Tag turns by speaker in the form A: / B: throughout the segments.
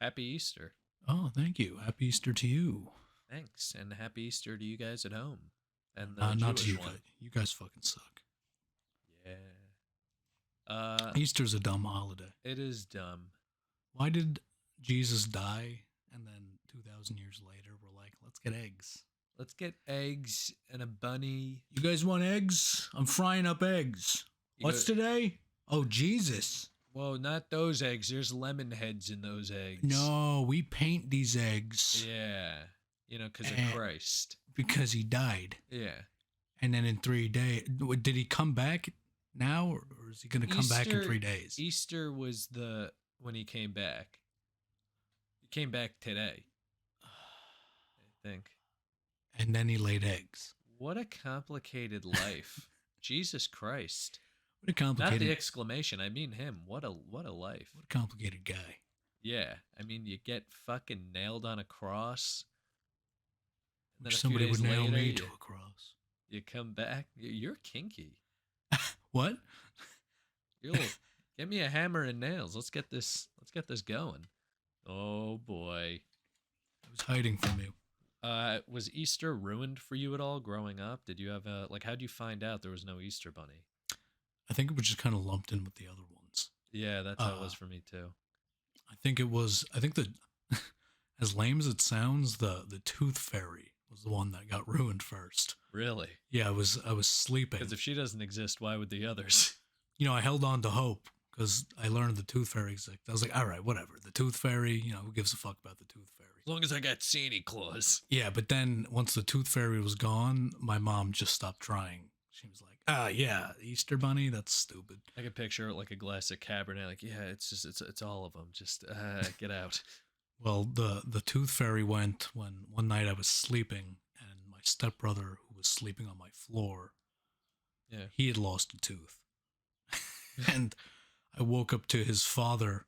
A: Happy Easter.
B: Oh, thank you. Happy Easter to you.
A: Thanks, and happy Easter to you guys at home. And the
B: Not to
A: Jewish
B: you
A: one.
B: guys. You guys fucking suck.
A: Yeah.
B: Easter's a dumb holiday.
A: It is dumb.
B: Why did Jesus die and then 2,000 years later we're like, let's get eggs?
A: Let's get eggs and a bunny.
B: You guys want eggs? I'm frying up eggs. What's today? Oh, Jesus.
A: Whoa, not those eggs. There's lemon heads in those eggs.
B: No, we paint these eggs.
A: Yeah. Because of Christ.
B: Because he died.
A: Yeah.
B: And then in 3 days, did he come back now, or is he going to come back in 3 days?
A: Easter was when he came back. He came back today, I think.
B: And then he laid eggs.
A: What a complicated life. Jesus Christ.
B: What a complicated...
A: Not the exclamation, I mean him. What a life.
B: What a complicated guy.
A: Yeah, I mean, you get fucking nailed on a cross. And then
B: Somebody would nail me to a cross.
A: You come back. You're kinky.
B: What?
A: Get me a hammer and nails. Let's get this going. Oh boy.
B: I was hiding from you.
A: Was Easter ruined for you at all growing up? Did you have how'd you find out there was no Easter bunny?
B: I think it was just kind of lumped in with the other ones.
A: Yeah, that's how it was for me too.
B: I think the as lame as it sounds, the tooth fairy was the one that got ruined first.
A: Really?
B: Yeah, I was sleeping.
A: Because if she doesn't exist, why would the others?
B: I held on to hope because I learned the tooth fairy exists. I was like, all right, whatever. The tooth fairy, who gives a fuck about the tooth fairy?
A: As long as I got Santa Claus.
B: Yeah, but then once the tooth fairy was gone, my mom just stopped trying. She was like, yeah, Easter bunny, that's stupid.
A: I can picture like a glass of Cabernet, like, yeah, it's all of them. Just get out.
B: Well, the tooth fairy went when one night I was sleeping and my stepbrother, who was sleeping on my floor, he had lost a tooth. And I woke up to his father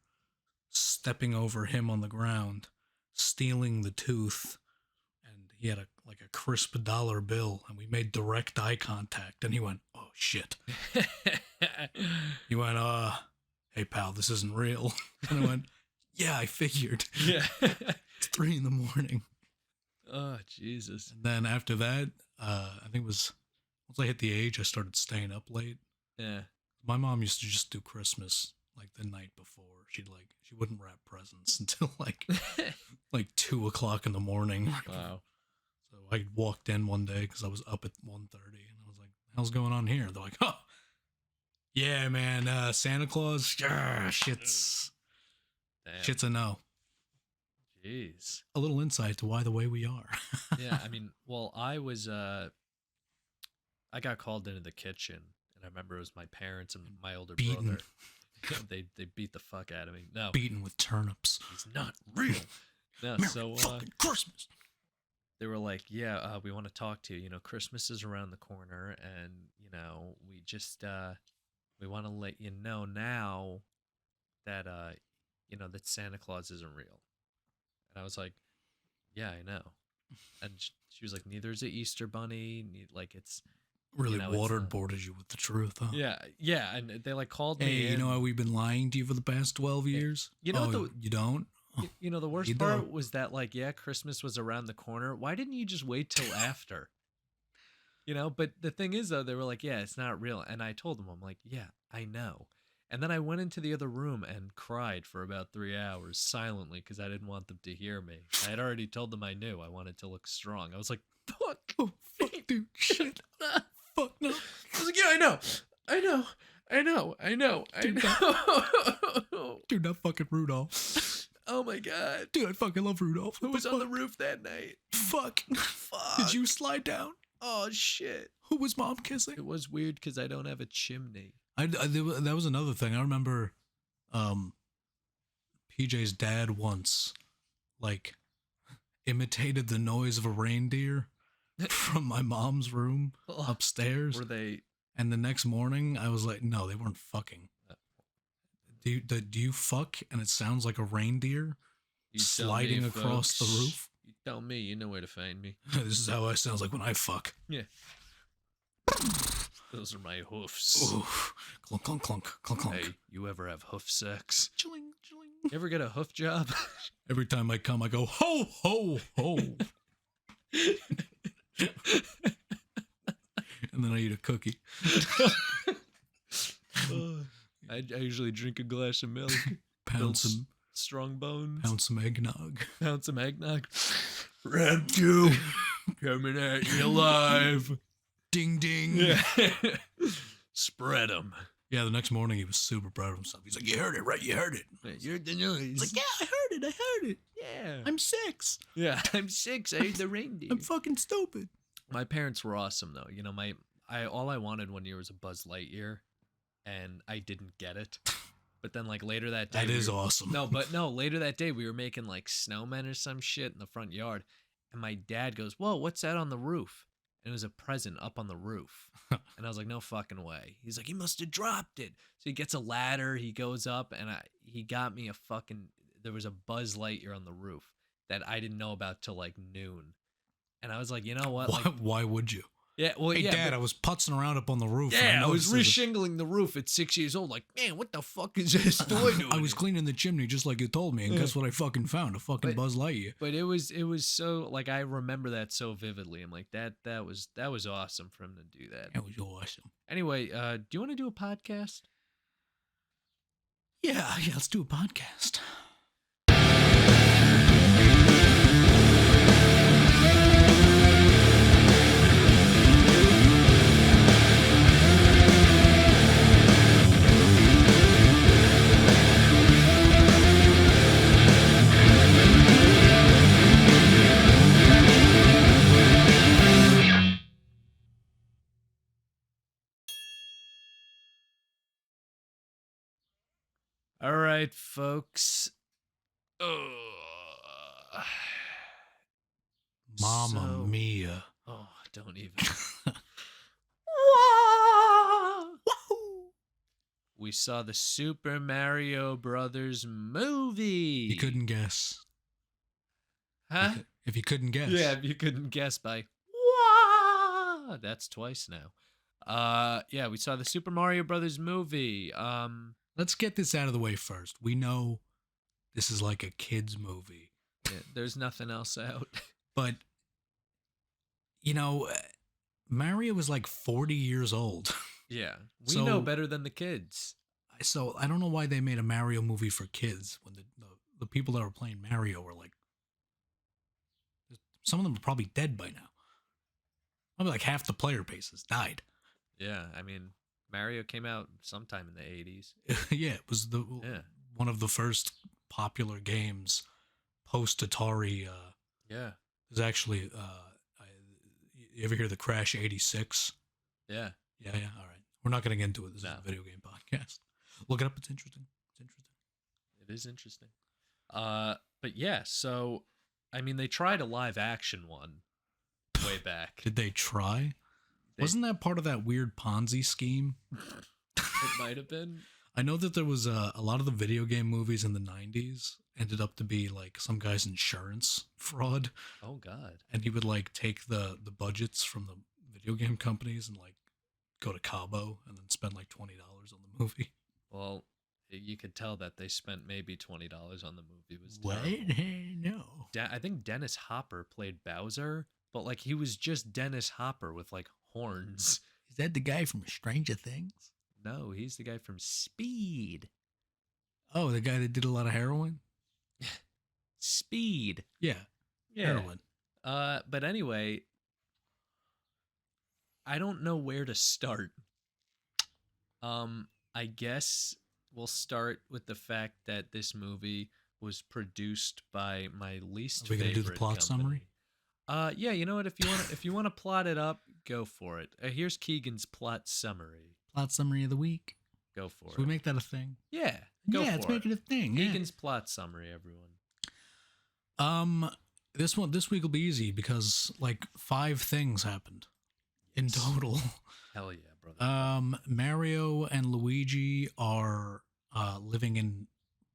B: stepping over him on the ground, stealing the tooth, and he had a crisp dollar bill, and we made direct eye contact, and he went, oh shit. He went, hey pal, this isn't real. And I went, yeah, I figured.
A: Yeah.
B: It's 3 a.m.
A: Oh, Jesus.
B: And then after that, I think it was, once I hit the age, I started staying up late.
A: Yeah.
B: My mom used to just do Christmas like the night before. She wouldn't wrap presents until like 2 o'clock in the morning.
A: Wow.
B: So I walked in one day because I was up at 1:30, and I was like, "How's going on here?" They're like, "Oh, yeah, man, Santa Claus, shit's a no."
A: Jeez.
B: A little insight to why the way we are.
A: Yeah, I mean, well, I was I got called into the kitchen, and I remember it was my parents and my older brother. They beat the fuck out of me. No,
B: beaten with turnips.
A: It's not real. No,
B: Merry
A: so
B: fucking Christmas.
A: They were like, yeah, we want to talk to you. Christmas is around the corner, and we just we want to let you know now that that Santa Claus isn't real. And I was like, yeah, I know. And she was like, neither is the Easter bunny. It's
B: really waterboarded you with the truth, huh?
A: Yeah, and they called me.
B: Hey, you know how we've been lying to you for the past 12 years?
A: You
B: don't?
A: The worst part was that, Christmas was around the corner. Why didn't you just wait till after? But the thing is, though, they were like, yeah, it's not real. And I told them, I'm like, yeah, I know. And then I went into the other room and cried for about 3 hours silently because I didn't want them to hear me. I had already told them I knew. I wanted to look strong. I was like, fuck.
B: Oh, fuck, dude. Shit. Fuck, no.
A: I was like, yeah, I know.
B: Dude, not fucking Rudolph.
A: Oh my god.
B: Dude, I fucking love Rudolph.
A: Who was on the roof that night?
B: Fuck. Did you slide down?
A: Oh shit.
B: Who was mom kissing?
A: It was weird because I don't have a chimney.
B: That was another thing. I remember PJ's dad once imitated the noise of a reindeer from my mom's room upstairs.
A: Were they?
B: And the next morning, I was like, no, they weren't fucking. Do you fuck and it sounds like a reindeer sliding across the roof?
A: You tell me, you know where to find me.
B: This is how it sounds like when I fuck.
A: Yeah. Those are my hoofs.
B: Ooh. Clunk, clunk, clunk, clunk, clunk.
A: Hey, you ever have hoof sex?
B: Chilling, chilling.
A: You ever get a hoof job?
B: Every time I come, I go, ho, ho, ho. And then I eat a cookie.
A: I usually drink a glass of milk.
B: Pound some
A: strong bones.
B: Pound some eggnog.
A: Pound some eggnog. Round 2. Coming at you live.
B: Ding, ding.
A: Yeah. Spread them.
B: Yeah, the next morning he was super proud of himself. He's like, you heard it, right? You heard it.
A: You heard the noise.
B: He's like, yeah, I heard it.
A: Yeah.
B: I'm 6.
A: Yeah, I'm 6. I heard the reindeer.
B: I'm fucking stupid.
A: My parents were awesome, though. You know, all I wanted one year was a Buzz Lightyear, and I didn't get it. But then, like, later that day...
B: That is awesome.
A: Later that day, we were making, like, snowmen or some shit in the front yard, and my dad goes, whoa, what's that on the roof? And it was a present up on the roof. And I was like, no fucking way. He's like, he must have dropped it. So he gets a ladder, he goes up, and he got me there was a Buzz Lightyear on the roof that I didn't know about till, like, noon. And I was like, you know what?
B: Why would you?
A: Yeah, well,
B: hey,
A: yeah.
B: Dad, I was putzing around up on the roof.
A: Yeah, I was reshingling the roof at 6 years old. Like, man, what the fuck is this toy doing?
B: I was cleaning the chimney just like you told me, and guess what I fucking found? A fucking Buzz Lightyear.
A: But it was so, like, I remember that so vividly. I'm like, that was awesome for him to do that.
B: That was awesome.
A: Anyway, do you want to do a podcast?
B: Yeah, let's do a podcast.
A: All right, folks.
B: Mamma mia.
A: Oh, don't even. We saw the Super Mario Brothers movie.
B: You couldn't guess.
A: Huh?
B: If you couldn't guess.
A: Yeah, if you couldn't guess by that's twice now. Yeah, we saw the Super Mario Brothers movie.
B: Let's get this out of the way first. We know this is like a kid's movie.
A: Yeah, there's nothing else out.
B: But, you know, Mario was like 40 years old.
A: Yeah, we know better than the kids.
B: So I don't know why they made a Mario movie for kids when the people that were playing Mario were like, some of them are probably dead by now. Probably like half the player bases died.
A: Yeah, I mean, Mario came out sometime in the 80s.
B: Yeah, it was one of the first popular games post Atari.
A: Yeah.
B: There's actually, you ever hear the Crash 86?
A: Yeah.
B: Yeah, all right. We're not going to get into it. This is a video game podcast. Look it up. It's interesting.
A: It is interesting. But yeah, so, I mean, they tried a live action one way back.
B: Did they try? Wasn't that part of that weird Ponzi scheme?
A: It might have been.
B: I know that there was a lot of the video game movies in the 90s ended up to be like some guy's insurance fraud.
A: Oh, God.
B: And he would like take the budgets from the video game companies and like go to Cabo and then spend like $20 on the movie.
A: Well, you could tell that they spent maybe $20 on the movie. It was
B: what? No.
A: I think Dennis Hopper played Bowser, but like he was just Dennis Hopper with like horns.
B: Is that the guy from Stranger Things?
A: No, he's the guy from Speed.
B: Oh, the guy that did a lot of heroin?
A: Speed.
B: Yeah. Heroin.
A: But anyway, I don't know where to start. I guess we'll start with the fact that this movie was produced by my least favorite. Are we gonna do the plot summary? Yeah, you know what? If you want to plot it up, go for it. Here's Keegan's plot summary.
B: Plot summary of the week.
A: Go for it.
B: Should we make that a thing?
A: Yeah.
B: Let's make it a thing.
A: Keegan's plot summary, everyone.
B: This week will be easy because like 5 things happened in total.
A: Hell yeah, brother.
B: Mario and Luigi are living in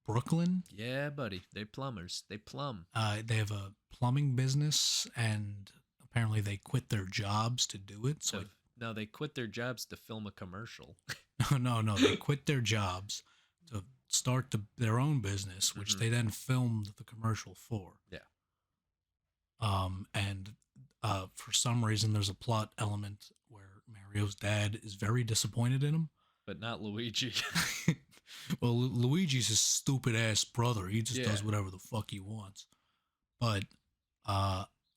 B: Brooklyn.
A: Yeah, buddy. They're plumbers. They plumb.
B: They have a plumbing business, and apparently they quit their jobs to do it. So
A: no, they quit their jobs to film a commercial.
B: No. They quit their jobs start their own business, which they then filmed the commercial for.
A: Yeah.
B: And for some reason, there's a plot element where Mario's dad is very disappointed in him.
A: But not Luigi.
B: Well, Luigi's his stupid ass brother. He just does whatever the fuck he wants. But,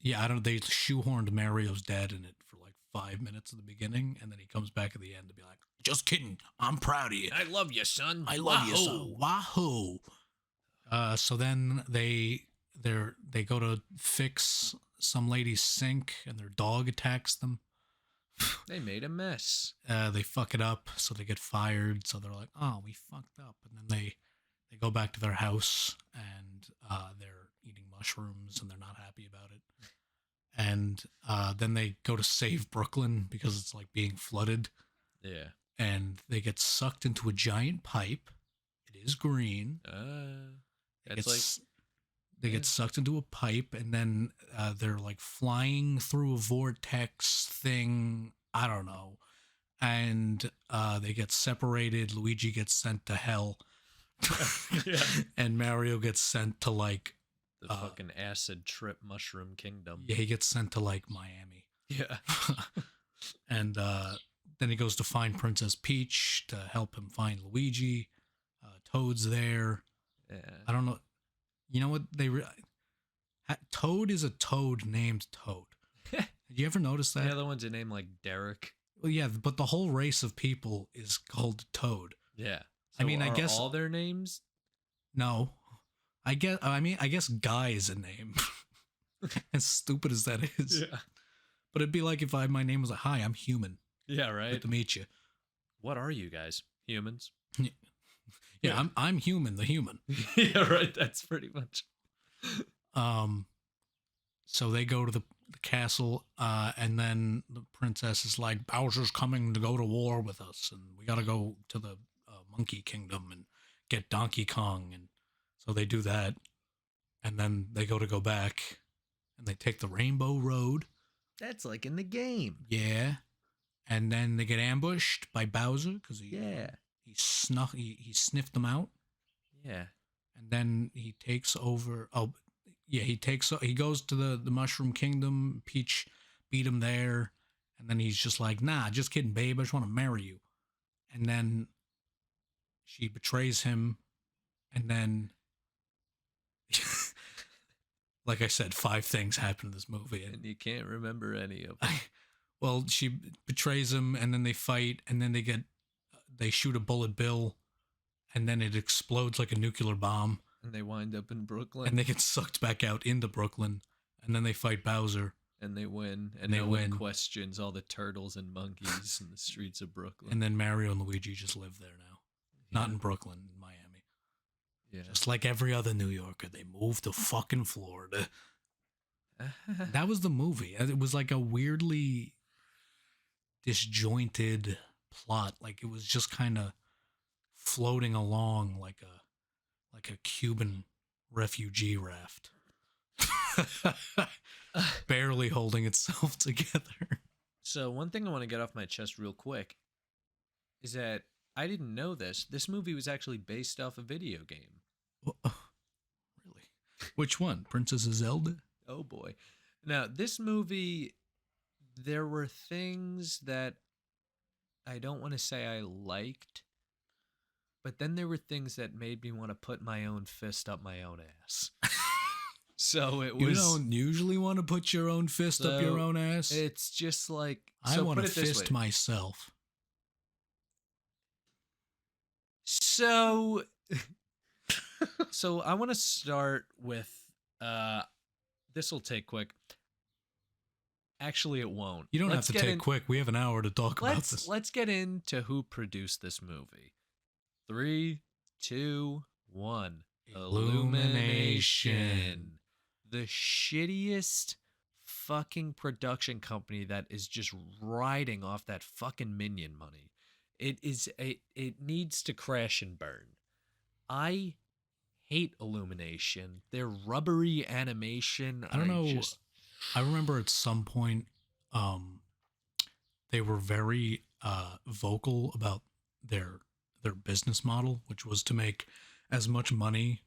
B: yeah, they shoehorned Mario's dad in it for like 5 minutes at the beginning, and then he comes back at the end to be like, just kidding. I'm proud of you.
A: I love you, son.
B: I love you, son. Wahoo. So then they go to fix some lady's sink, and their dog attacks them.
A: They made a mess.
B: They fuck it up, so they get fired. So they're like, "Oh, we fucked up," and then they go back to their house, and they're eating mushrooms, and they're not happy about it. And then they go to save Brooklyn because it's like being flooded.
A: Yeah.
B: And they get sucked into a giant pipe. It is green. They get sucked into a pipe, and then they're like flying through a vortex thing. I don't know. And they get separated. Luigi gets sent to hell. And Mario gets sent to like
A: the fucking acid trip mushroom kingdom.
B: Yeah, he gets sent to like Miami.
A: Yeah.
B: And then he goes to find Princess Peach to help him find Luigi. Toad's there.
A: Yeah.
B: I don't know. You know what? Toad is a toad named Toad. Did you ever notice that?
A: The other one's a name like Derek.
B: Well, yeah, but the whole race of people is called Toad.
A: Yeah. So
B: I mean, I guess
A: all their names.
B: No, I guess Guy is a name. As stupid as that is.
A: Yeah.
B: But it'd be like if my name was hi, I'm human.
A: Yeah, right.
B: Good to meet you.
A: What are you guys? Humans?
B: Yeah, I'm human, the human.
A: Yeah, right. That's pretty much.
B: So they go to the castle, and then the princess is like, Bowser's coming to go to war with us, and we got to go to the Monkey Kingdom and get Donkey Kong, and so they do that, and then they go back, and they take the Rainbow Road.
A: That's like in the game.
B: Yeah, and then they get ambushed by Bowser because he sniffed them out.
A: Yeah,
B: and then he takes over. Oh, yeah, he goes to the Mushroom Kingdom. Peach beat him there, and then he's just like, nah, just kidding, babe. I just want to marry you. And then she betrays him, and then, like I said, 5 things happen in this movie,
A: and you can't remember any of them.
B: Well, she betrays him, and then they fight, and then they shoot a bullet bill, and then it explodes like a nuclear bomb.
A: And they wind up in Brooklyn.
B: And they get sucked back out into Brooklyn, and then they fight Bowser.
A: And they win. And no one questions all the turtles and monkeys in the streets of Brooklyn.
B: And then Mario and Luigi just live there now. Yeah. Not in Brooklyn, in Miami. Yeah. Just like every other New Yorker, they moved to fucking Florida. That was the movie. It was like a weirdly disjointed plot. Like it was just kind of floating along like a Cuban refugee raft. Barely holding itself together.
A: So one thing I want to get off my chest real quick is that I didn't know this. This movie was actually based off a video game.
B: Really? Which one? Princess Zelda?
A: Oh boy. Now, this movie, there were things that I don't want to say I liked, but then there were things that made me want to put my own fist up my own ass. So it was.
B: You don't usually want to put your own fist up your own ass?
A: It's just like.
B: I want to fist myself.
A: So I want to start with. This will take quick. Actually, it won't.
B: You don't have to take quick. We have an hour to talk about this.
A: Let's get into who produced this movie. 3, 2, 1. Illumination. The shittiest fucking production company that is just riding off that fucking Minion money. It needs to crash and burn. I hate Illumination. Their rubbery animation.
B: I don't know. I remember at some point they were very vocal about their their business model, which was to make as much money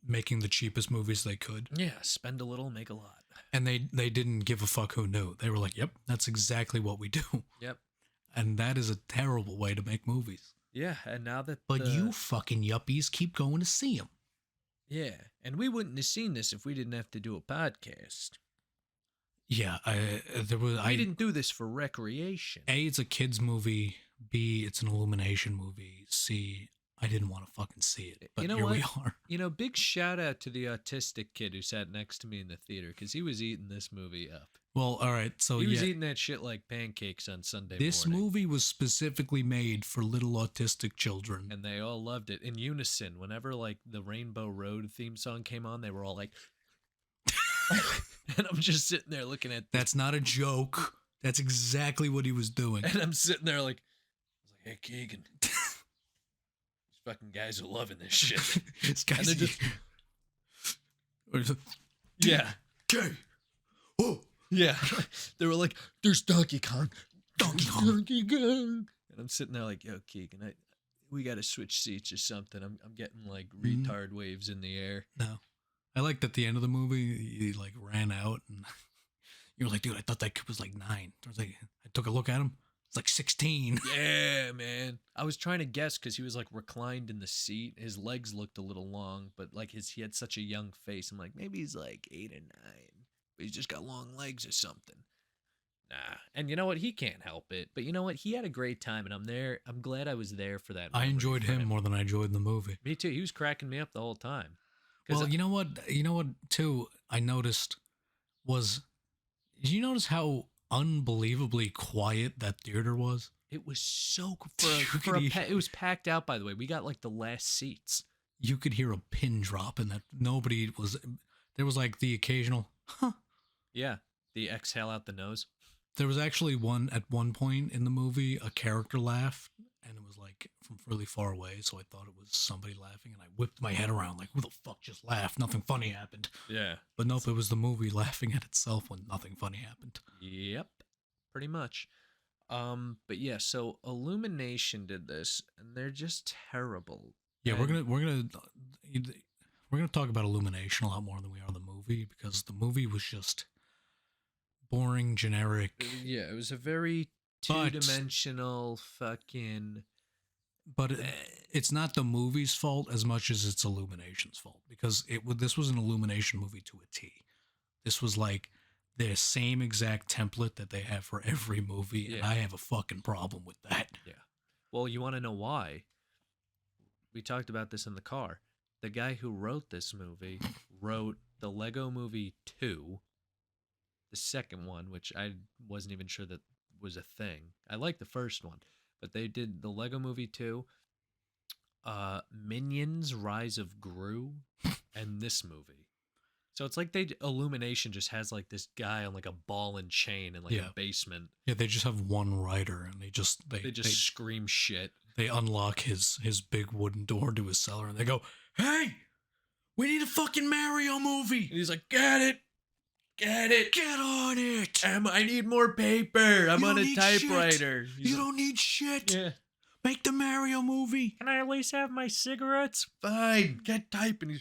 B: making the cheapest movies they could.
A: Yeah, spend a little, make a lot.
B: And they didn't give a fuck who knew. They were like, "Yep, that's exactly what we do."
A: Yep.
B: And that is a terrible way to make movies.
A: Yeah, and now that
B: But you fucking yuppies keep going to see them.
A: Yeah, and we wouldn't have seen this if we didn't have to do a podcast.
B: Yeah,
A: We didn't do this for recreation.
B: A, it's a kids movie. B, it's an Illumination movie. C, I didn't want to fucking see it, but here we are.
A: Big shout out to the autistic kid who sat next to me in the theater because he was eating this movie up.
B: Well, all right, so
A: he was eating that shit like pancakes on Sunday morning.
B: This movie was specifically made for little autistic children.
A: And they all loved it in unison. Whenever like the Rainbow Road theme song came on, they were all like... And I'm just sitting there looking at...
B: That's not a joke. That's exactly what he was doing.
A: And I'm sitting there like... I was like, hey, Keegan. These fucking guys are loving this shit.
B: This guy's...
A: And they're just... Yeah.
B: Okay. Oh.
A: Yeah. They were like, there's Donkey Kong.
B: Donkey Kong.
A: And I'm sitting there like, yo, Keegan, we got to switch seats or something. I'm getting like retard waves in the air.
B: No. I liked at the end of the movie, he like ran out and you were like, dude, I thought that kid was like 9. I was like, I took a look at him. It's like 16.
A: Yeah, man. I was trying to guess because he was like reclined in the seat. His legs looked a little long, but like he had such a young face. I'm like, maybe he's like 8 or 9, but he's just got long legs or something. Nah. And you know what? He can't help it. But you know what? He had a great time, and I'm glad I was there for that.
B: I enjoyed him more than I enjoyed the movie.
A: Me too. He was cracking me up the whole time.
B: Well, you know what? You know what, too, I noticed was... Did you notice how unbelievably quiet that theater was?
A: It was so... it was packed out, by the way. We got, like, the last seats.
B: You could hear a pin drop, and that nobody was... There was, like, the occasional... Huh.
A: Yeah, the exhale out the nose.
B: There was actually at one point in the movie, a character laughed, and it was like from really far away, so I thought it was somebody laughing, and I whipped my head around like, who the fuck just laughed? Nothing funny happened.
A: Yeah.
B: But nope, it was the movie laughing at itself when nothing funny happened.
A: Yep, pretty much. But yeah, so Illumination did this, and they're just terrible.
B: Yeah, we're gonna talk about Illumination a lot more than we are the movie, because the movie was just boring, generic.
A: Yeah, it was a very two-dimensional fucking...
B: But it's not the movie's fault as much as it's Illumination's fault, because this was an Illumination movie to a T. This was like the same exact template that they have for every movie, and I have a fucking problem with that.
A: Yeah. Well, you want to know why? We talked about this in the car. The guy who wrote this movie wrote the Lego Movie 2, the second one, which I wasn't even sure that was a thing. I like the first one, but they did the Lego Movie 2, Minions: Rise of Gru, and this movie. So it's like Illumination just has like this guy on like a ball and chain in like a basement.
B: Yeah, they just have one writer, and they just
A: scream shit.
B: They unlock his big wooden door to his cellar, and they go, "Hey, we need a fucking Mario movie."
A: And he's like, "Get it. Get
B: on it.
A: I need more paper. I'm on a typewriter."
B: You don't need shit.
A: Yeah.
B: Make the Mario movie.
A: Can I at least have my cigarettes? Fine. Get typing.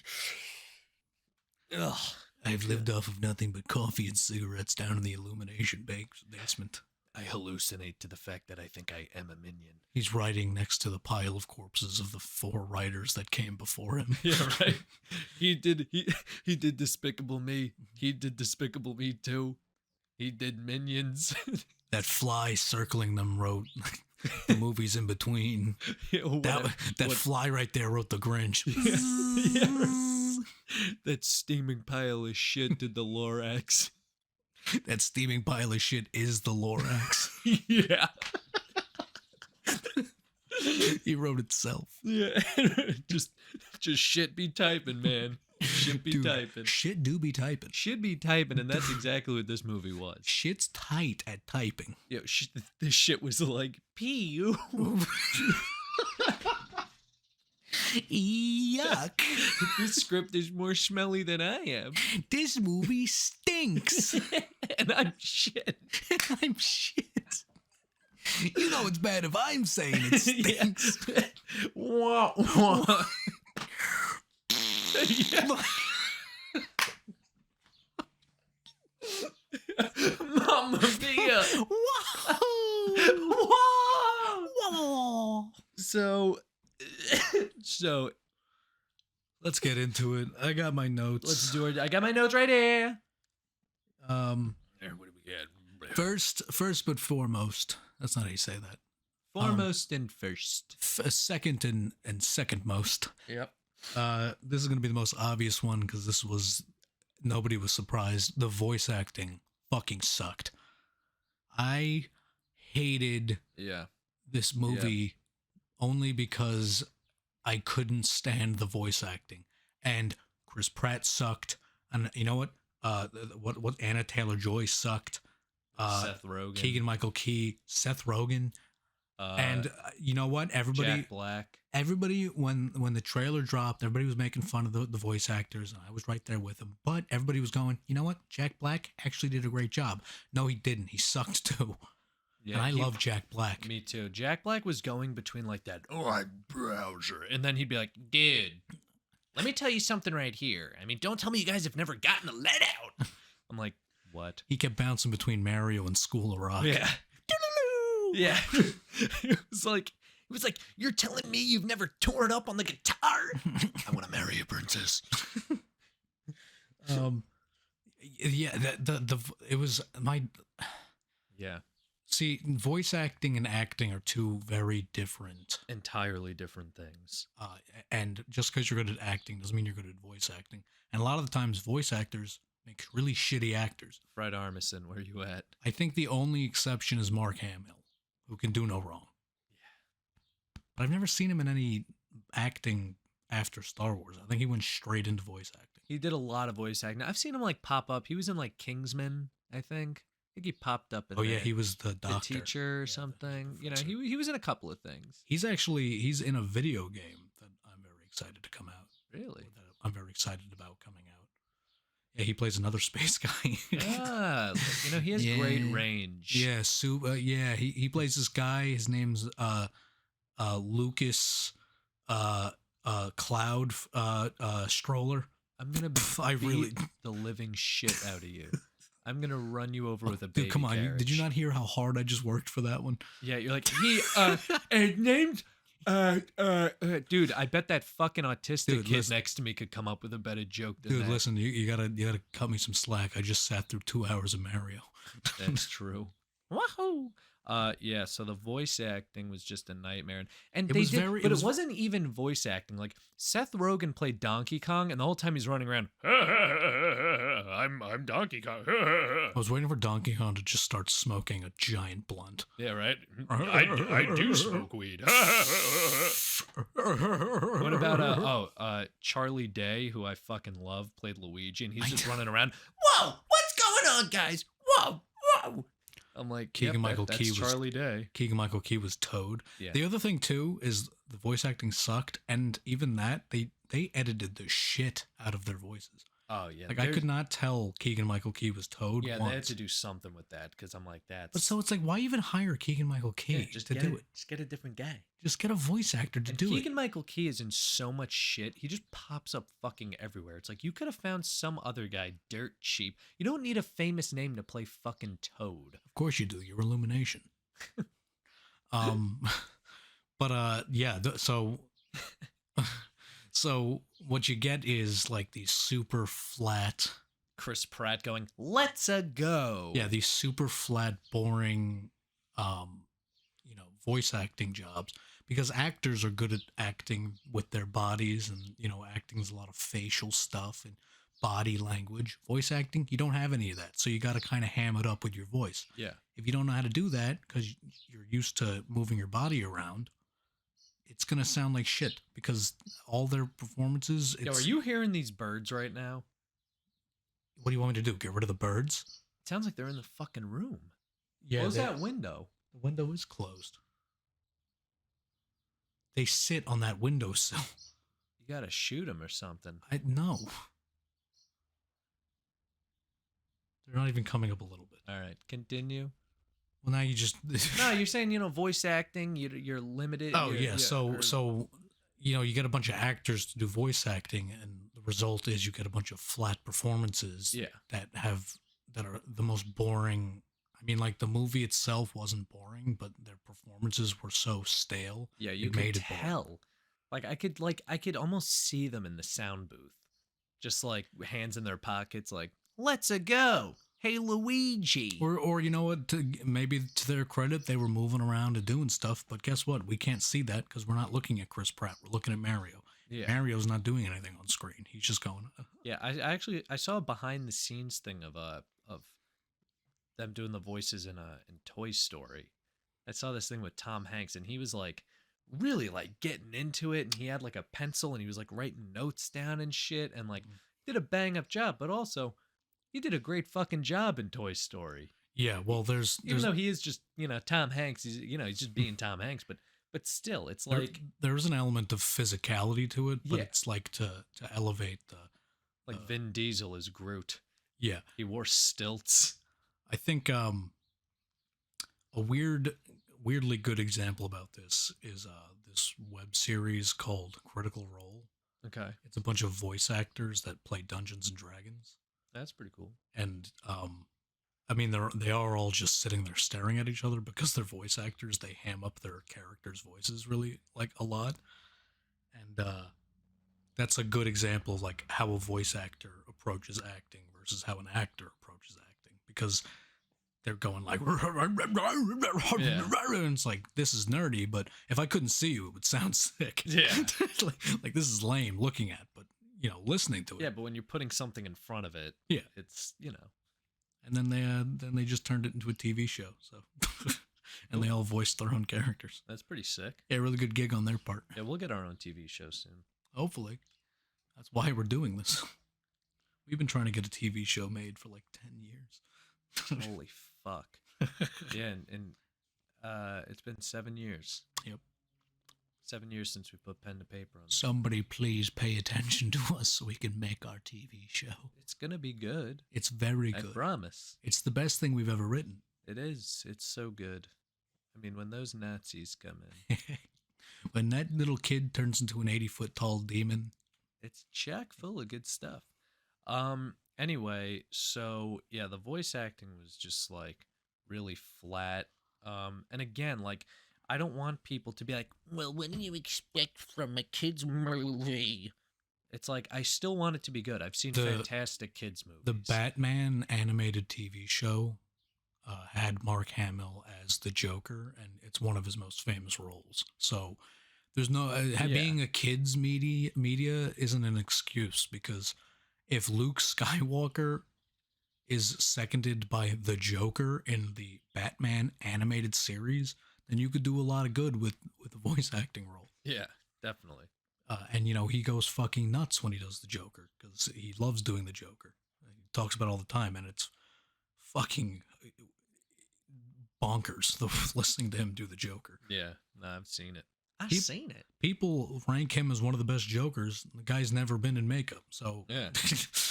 A: Ugh.
B: I've lived off of nothing but coffee and cigarettes down in the Illumination basement.
A: I hallucinate to the fact that I think I am a minion.
B: He's writing next to the pile of corpses of the 4 writers that came before him.
A: Yeah, right. He did Despicable Me. He did Despicable Me 2. He did Minions.
B: That fly circling them wrote the movies in between. That fly right there wrote The Grinch.
A: Yeah. That steaming pile of shit did the Lorax.
B: That steaming pile of shit is the Lorax.
A: Yeah.
B: He wrote itself.
A: Yeah. just shit be typing, man. Shit be typing.
B: Shit do be typing.
A: Shit be typing, and that's exactly what this movie was.
B: Shit's tight at typing.
A: Yo, this shit was like, pee.
B: Yuck.
A: This script is more smelly than I am.
B: This movie stinks.
A: And I'm shit.
B: I'm shit. You know it's bad if I'm saying it stinks.
A: Wah, wah. Mamma mia!
B: Whoa!
A: So
B: let's get into it. I got my notes.
A: Let's do it. I got my notes right here.
B: What do we get? First but foremost. That's not how you say that.
A: Foremost and first.
B: Second and second most.
A: Yep.
B: This is going to be the most obvious one because nobody was surprised. The voice acting fucking sucked. I hated this movie only because I couldn't stand the voice acting. And Chris Pratt sucked. And you know what? What Anna Taylor-Joy sucked.
A: Seth Rogen.
B: Keegan-Michael Key. Seth Rogen. And you know what?
A: Jack Black.
B: Everybody, when the trailer dropped, everybody was making fun of the voice actors, and I was right there with them. But everybody was going, you know what? Jack Black actually did a great job. No, he didn't. He sucked too. Yeah, and I love Jack Black.
A: Me too. Jack Black was going between like that, browser, and then he'd be like, dude, let me tell you something right here. I mean, don't tell me you guys have never gotten a let out. I'm like, what?
B: He kept bouncing between Mario and School of Rock.
A: Yeah. Yeah. It was like, you're telling me you've never torn up on the guitar? I want to marry a princess.
B: Yeah, it was my.
A: Yeah.
B: See, voice acting and acting are two very different,
A: entirely different things.
B: And just because you're good at acting doesn't mean you're good at voice acting. And a lot of the times, voice actors make really shitty actors.
A: Fred Armisen, where you at?
B: I think the only exception is Mark Hamill, who can do no wrong. Yeah. But I've never seen him in any acting after Star Wars. I think he went straight into voice acting.
A: He did a lot of voice acting. I've seen him like pop up. He was in like Kingsman, I think. I think he popped up in
B: yeah, he was the doctor.
A: The teacher or something. You know, he was in a couple of things.
B: He's in a video game that I'm very excited to come out.
A: Really?
B: I'm very excited about coming out. Yeah, he plays another space guy.
A: You know, he has great range.
B: Yeah, he plays this guy. His name's Lucas Cloud Stroller.
A: I'm gonna beat the living shit out of you. I'm gonna run you over with a baby.
B: Dude, come on!
A: carriage.
B: Did you not hear how hard I just worked for that one?
A: Yeah, you're like he named dude. I bet that fucking autistic kid next to me could come up with a better joke than that.
B: Dude, listen, you gotta cut me some slack. I just sat through 2 hours of Mario.
A: That's true. Wahoo! Yeah, so the voice acting was just a nightmare, and it wasn't even voice acting. Like Seth Rogen played Donkey Kong, and the whole time he's running around, I'm Donkey Kong.
B: I was waiting for Donkey Kong to just start smoking a giant blunt.
A: Yeah, right. I do smoke weed. What about Charlie Day, who I fucking love, played Luigi, and he's just running around. Whoa, what's going on, guys? Whoa. I'm like,
B: Keegan-Michael Key was
A: Charlie Day.
B: Keegan-Michael Key was Toad. Yeah. The other thing too is the voice acting sucked, and even that they edited the shit out of their voices.
A: Oh yeah,
B: like I could not tell Keegan-Michael Key was Toad.
A: Yeah,
B: once.
A: they had to do something with that because I'm like that.
B: But so it's like, why even hire Keegan-Michael Key to do it?
A: Just get a different guy.
B: Just get a voice actor to do it.
A: Keegan-Michael Key is in so much shit. He just pops up fucking everywhere. It's like you could have found some other guy dirt cheap. You don't need a famous name to play fucking Toad.
B: Of course you do. You're Illumination. So what you get is like these super flat
A: Chris Pratt going, "Let's go."
B: Yeah, these super flat, boring, voice acting jobs, because actors are good at acting with their bodies, and acting is a lot of facial stuff and body language. Voice acting, you don't have any of that, so you got to kind of ham it up with your voice.
A: Yeah.
B: If you don't know how to do that because you're used to moving your body around, it's gonna sound like shit because all their performances.
A: Yo, are you hearing these birds right now?
B: What do you want me to do? Get rid of the birds?
A: It sounds like they're in the fucking room.
B: Yeah.
A: Close that window.
B: The window is closed. They sit on that windowsill.
A: You gotta shoot them or something.
B: No. They're not even coming up a little bit.
A: All right, continue.
B: Well, now you just
A: No, you're saying voice acting. You're limited.
B: Oh yeah, so you get a bunch of actors to do voice acting, and the result is you get a bunch of flat performances.
A: Yeah.
B: That are the most boring. I mean, like the movie itself wasn't boring, but their performances were so stale.
A: Yeah, you could tell. I could almost see them in the sound booth, just like hands in their pockets, like let's a go. Hey Luigi.
B: Or you know what? Maybe to their credit, they were moving around and doing stuff. But guess what? We can't see that because we're not looking at Chris Pratt. We're looking at Mario. Yeah. Mario's not doing anything on screen. He's just going.
A: Yeah, I saw a behind the scenes thing of them doing the voices in Toy Story. I saw this thing with Tom Hanks, and he was like really like getting into it, and he had like a pencil, and he was like writing notes down and shit, and like did a bang up job. But also, he did a great fucking job in Toy Story.
B: Yeah, well, there's
A: even though he is just Tom Hanks, he's just being Tom Hanks, but still, it's like
B: there's an element of physicality to it, but it's like to elevate the
A: Vin Diesel is Groot.
B: Yeah,
A: he wore stilts.
B: I think a weirdly good example about this is this web series called Critical Role.
A: Okay,
B: it's a bunch of voice actors that play Dungeons and Dragons.
A: That's pretty cool.
B: And I mean, they are all just sitting there staring at each other because they're voice actors. They ham up their characters' voices really like a lot, and that's a good example of like how a voice actor approaches acting versus how an actor approaches acting, because they're going like, and it's like, this is nerdy, but if I couldn't see you, it would sound sick.
A: Yeah,
B: like this is lame looking at, but listening to it.
A: Yeah, but when you're putting something in front of it, it's
B: And then they just turned it into a TV show. So, and they all voiced their own characters.
A: That's pretty sick.
B: Yeah, really good gig on their part.
A: Yeah, we'll get our own TV show soon.
B: Hopefully, that's why we're doing this. We've been trying to get a TV show made for like 10 years.
A: Holy fuck! Yeah, and it's been 7 years.
B: Yep.
A: 7 years since we put pen to paper on this.
B: Somebody please pay attention to us so we can make our TV show.
A: It's going to be good.
B: It's very good.
A: I promise.
B: It's the best thing we've ever written.
A: It is. It's so good. I mean, when those Nazis come in.
B: When that little kid turns into an 80-foot tall demon.
A: It's chock full of good stuff. Anyway, so yeah, the voice acting was just like really flat. And again, like, I don't want people to be like, well, what do you expect from a kid's movie? It's like, I still want it to be good. I've seen fantastic kids movies.
B: The Batman animated TV show had Mark Hamill as the Joker, and it's one of his most famous roles. So there's no being a kids media isn't an excuse, because if Luke Skywalker is seconded by the Joker in the Batman animated series, then you could do a lot of good with the voice acting role.
A: Yeah, definitely.
B: And he goes fucking nuts when he does the Joker, because he loves doing the Joker. He talks about it all the time, and it's fucking bonkers listening to him do the Joker.
A: Yeah, no, I've seen it. I've seen it.
B: People rank him as one of the best Jokers. The guy's never been in makeup, so
A: yeah,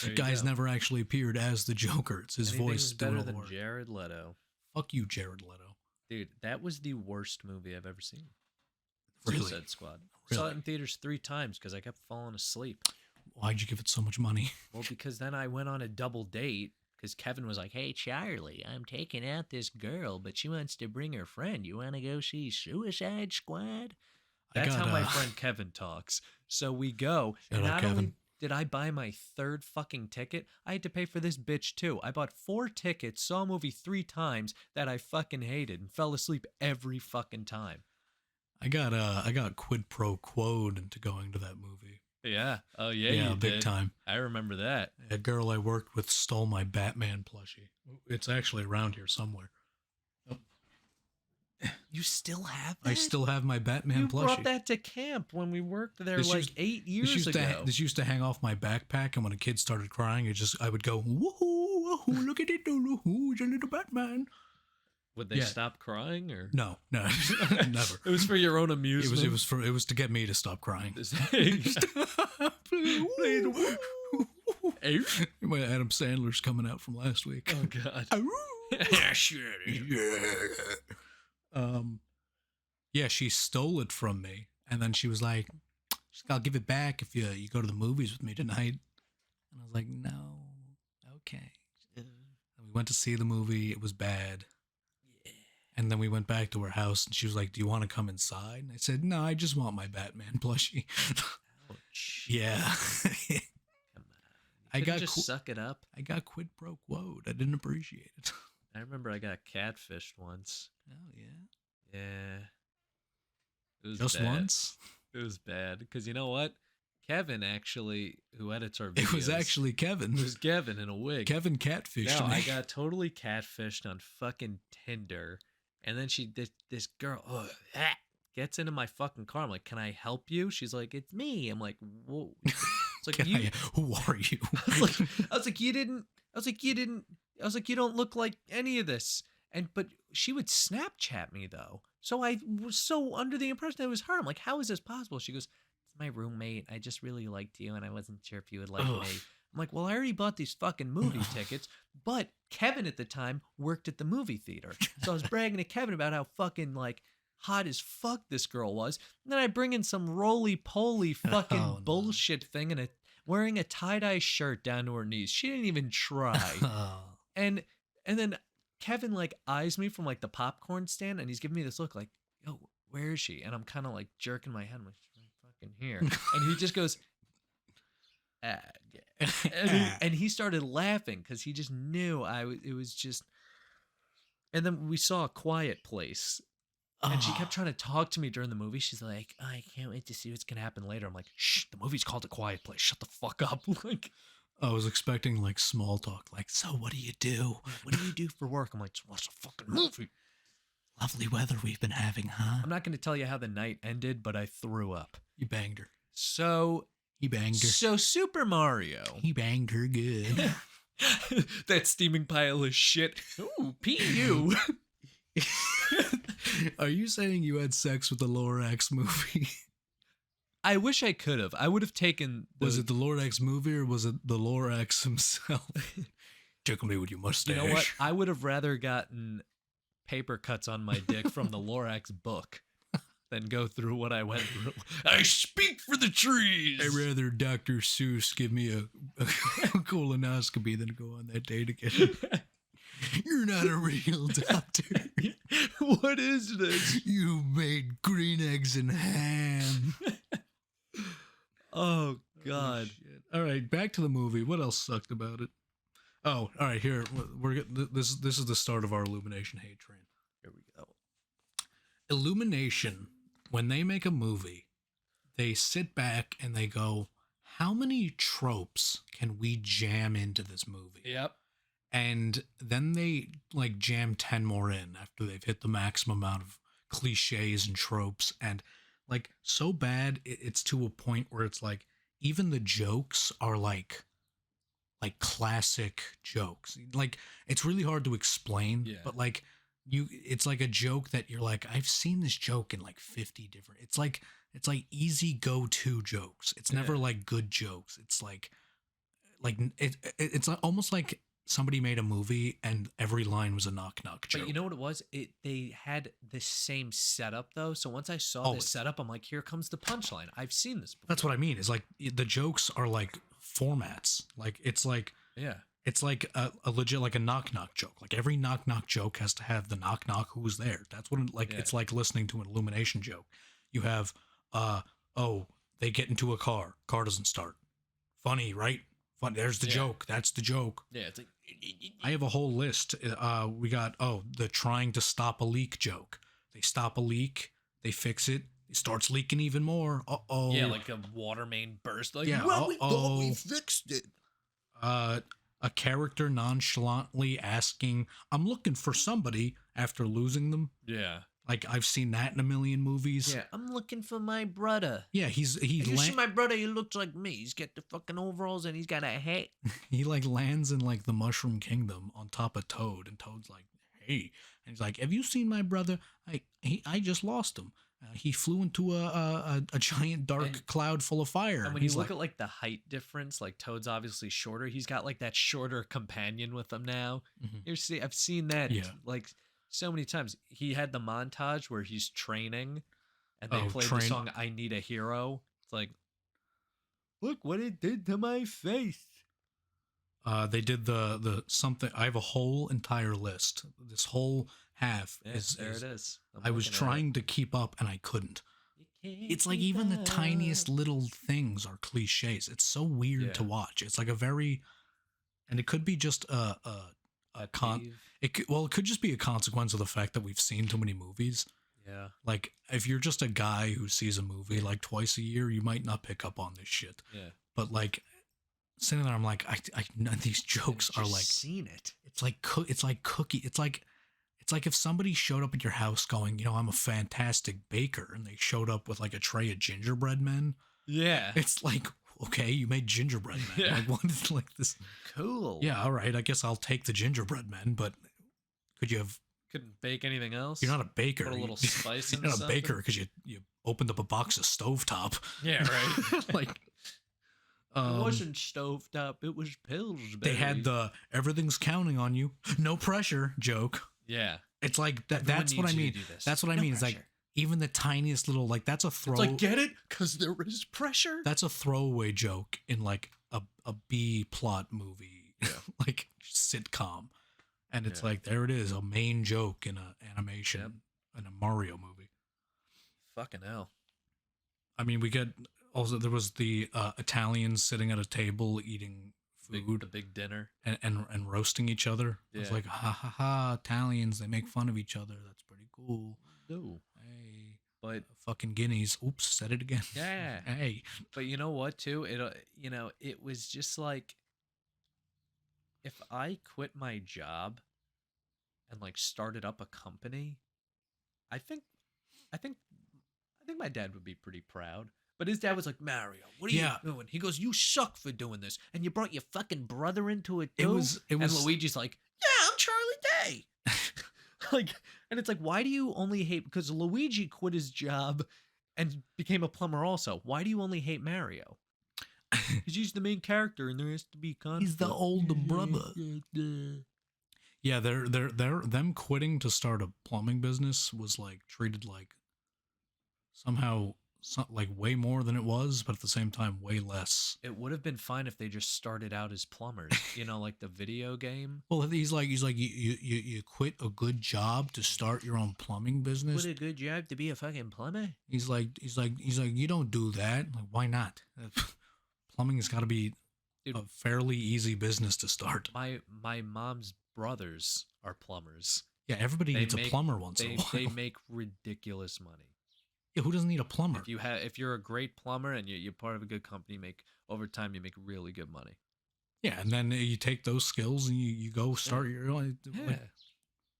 B: the guy's never actually appeared as the Joker. It's his voice doing all the work.
A: Jared Leto.
B: Fuck you, Jared Leto.
A: Dude, that was the worst movie I've ever seen.
B: Really?
A: Suicide Squad.
B: Really?
A: Saw it in theaters 3 times because I kept falling asleep.
B: Why'd you give it so much money?
A: Well, because then I went on a double date because Kevin was like, hey, Charlie, I'm taking out this girl, but she wants to bring her friend. You want to go see Suicide Squad? That's how my friend Kevin talks. So we go.
B: Shout out, Kevin.
A: Did I buy my 3rd fucking ticket? I had to pay for this bitch too. I bought 4 tickets, saw a movie 3 times that I fucking hated, and fell asleep every fucking time.
B: I got quid pro quoed into going to that movie.
A: Yeah. Oh yeah.
B: Yeah,
A: you
B: big
A: did.
B: time.
A: I remember that.
B: A girl I worked with stole my Batman plushie. It's actually around here somewhere.
A: You still have that?
B: I still have my Batman plushie.
A: You brought that to camp when we worked there 8 years ago.
B: This used to hang off my backpack, and when a kid started crying, I would go, woohoo, woohoo, look at it, who's a little Batman.
A: Would they stop crying or
B: no, never?
A: It was for your own amusement.
B: It was to get me to stop crying. My Adam Sandler's coming out from last week.
A: Oh God.
B: Yeah, she stole it from me, and then she was like, "I'll give it back if you go to the movies with me tonight." And I was like, "No, okay." And we went to see the movie. It was bad. Yeah. And then we went back to her house, and she was like, "Do you want to come inside?" And I said, "No, I just want my Batman plushie." Ouch. Yeah.
A: Come on. You just suck it up.
B: I got quid pro quoed. I didn't appreciate it.
A: I remember I got catfished once.
B: Oh yeah.
A: Yeah. It was
B: just
A: bad.
B: Once.
A: It was bad because you know what? Kevin actually, who edits our videos.
B: It was actually Kevin.
A: It was Kevin in a wig.
B: Kevin catfished me.
A: I got totally catfished on fucking Tinder, and then this girl gets into my fucking car. I'm like, "Can I help you?" She's like, "It's me." I'm like, "Whoa." It's like,
B: who are you?
A: I was like, you don't look like any of this. But she would Snapchat me though. So I was so under the impression that it was her. I'm like, how is this possible? She goes, "It's my roommate. I just really liked you and I wasn't sure if you would like me." I'm like, well, I already bought these fucking movie tickets, but Kevin at the time worked at the movie theater. So I was bragging to Kevin about how fucking like hot as fuck this girl was. And then I bring in some roly-poly fucking bullshit thing and wearing a tie-dye shirt down to her knees. She didn't even try. And then Kevin like eyes me from like the popcorn stand and he's giving me this look like, "Yo, where is she?" And I'm kind of like jerking my head. I'm like, "She's right fucking here." And he just goes, yeah. And he started laughing because he just knew it was just. And then we saw A Quiet Place. And she kept trying to talk to me during the movie. She's like, "I can't wait to see what's going to happen later." I'm like, "Shh, the movie's called A Quiet Place. Shut the fuck up." Like,
B: I was expecting like small talk, like, "So what do you do?
A: What do you do for work?" I'm like, "Just watch the fucking movie."
B: Lovely weather we've been having, huh?
A: I'm not going to tell you how the night ended, but I threw up.
B: You banged her.
A: So
B: he banged her.
A: So Super Mario.
B: He banged her good.
A: That steaming pile of shit. Ooh, P.U.
B: Are you saying you had sex with the Lorax movie?
A: I wish I could have. I would have taken...
B: Was it the Lorax movie or was it the Lorax himself? Tickle me with your mustache.
A: You know what? I would have rather gotten paper cuts on my dick from the Lorax book than go through what I went through. I speak for the trees.
B: I'd rather Dr. Seuss give me a colonoscopy than go on that date again. You're not a real doctor.
A: What is this?
B: You made green eggs and ham.
A: Oh, God.
B: All right, back to the movie. What else sucked about it? Oh, all right, here. This is the start of our Illumination hate train.
A: Here we go.
B: Illumination, when they make a movie, they sit back and they go, how many tropes can we jam into this movie?
A: Yep.
B: And then they like jam 10 more in after they've hit the maximum amount of cliches and tropes. And like so bad, it's to a point where it's like even the jokes are like classic jokes. Like it's really hard to explain, but like it's like a joke that you're like, I've seen this joke in like 50 different. It's like easy go-to jokes. It's never like good jokes. It's like it's almost like somebody made a movie and every line was a knock-knock joke.
A: But you know what it was? They had the same setup, though. So once I saw this setup, I'm like, here comes the punchline. I've seen this before.
B: That's what I mean. Is like the jokes are like formats. Like it's like it's like a legit like a knock-knock joke. Like every knock-knock joke has to have the knock-knock who was there. That's what it's like listening to an Illumination joke. You have they get into a car doesn't start. Funny, right? There's the joke. That's the joke.
A: Yeah, it's like
B: I have a whole list. We got the trying to stop a leak joke. They stop a leak, they fix it, it starts leaking even more.
A: Yeah, like a water main burst. Like,
B: well,
A: we thought we fixed it.
B: A character nonchalantly asking, "I'm looking for somebody," after losing them.
A: Yeah.
B: Like I've seen that in a million movies.
A: Yeah, I'm looking for my brother.
B: Yeah, you see
A: my brother? He looks like me. He's got the fucking overalls and he's got a hat.
B: He like lands in like the Mushroom Kingdom on top of Toad, and Toad's like, "Hey," and he's like, "Have you seen my brother? I just lost him." He flew into a giant dark cloud full of fire.
A: And when you look at like the height difference, like Toad's obviously shorter. He's got like that shorter companion with him now. I've seen that like so many times. He had the montage where he's training, and they played the song "I Need a Hero." It's like, look what it did to my face.
B: They did the something. I have a whole entire list. This whole half
A: it is.
B: I was trying to keep up and I couldn't. It's like even the tiniest little things are cliches. It's so weird to watch. It's like a very, and it could be just it could just be a consequence of the fact that we've seen too many movies.
A: Yeah.
B: Like if you're just a guy who sees a movie like twice a year, you might not pick up on this shit.
A: Yeah.
B: But like sitting there, I'm like, I these jokes are like
A: seen it.
B: It's like cookie. It's like if somebody showed up at your house going, you know, I'm a fantastic baker, and they showed up with like a tray of gingerbread men.
A: Yeah.
B: It's like, okay, you made gingerbread men. Like, what is like this?
A: Cool.
B: Yeah, all right. I guess I'll take the gingerbread men, but
A: couldn't bake anything else?
B: You're not a baker.
A: Put a little spice in.
B: You're not a baker because you opened up a box of stovetop.
A: Yeah, right.
B: Like.
A: It wasn't stovetop. It was Pillsbury.
B: They had the everything's counting on you, no pressure joke.
A: Yeah,
B: it's like that. That's what I mean. That's what I mean. It's like even the tiniest little like that's a throw.
A: It's like get it because there is pressure.
B: That's a throwaway joke in like a B plot movie, like sitcom, and it's like there it is, a main joke in a animation in a Mario movie.
A: Fucking hell.
B: I mean, we get. Also, there was the Italians sitting at a table eating food,
A: the big dinner,
B: and roasting each other. Yeah. It's like, ha ha ha, Italians, they make fun of each other. That's pretty cool.
A: No,
B: hey,
A: but
B: fucking guineas. Oops, said it again.
A: Yeah,
B: hey.
A: But you know what? Too, it was just like if I quit my job and like started up a company, I think my dad would be pretty proud. But his dad was like, Mario, what are you doing? He goes, you suck for doing this. And you brought your fucking brother into it, too? It was, and Luigi's like, yeah, I'm Charlie Day. Like, and it's like, why do you only hate... Because Luigi quit his job and became a plumber also. Why do you only hate Mario? Because he's the main character and there has to be conflict.
B: He's the older brother. Yeah, them quitting to start a plumbing business was like treated like somehow... like way more than it was, but at the same time, way less.
A: It would have been fine if they just started out as plumbers, like the video game.
B: Well, he's like, you quit a good job to start your own plumbing business.
A: Quit a good job to be a fucking plumber.
B: He's like, you don't do that. Like, why not? Plumbing has got to be a fairly easy business to start.
A: My mom's brothers are plumbers.
B: Yeah, everybody needs a plumber once in a while.
A: They make ridiculous money.
B: Yeah, who doesn't need a plumber?
A: If you're a great plumber and you're part of a good company, over time you make really good money.
B: Yeah, and then you take those skills and you go start your own.
A: Yeah.
B: Like,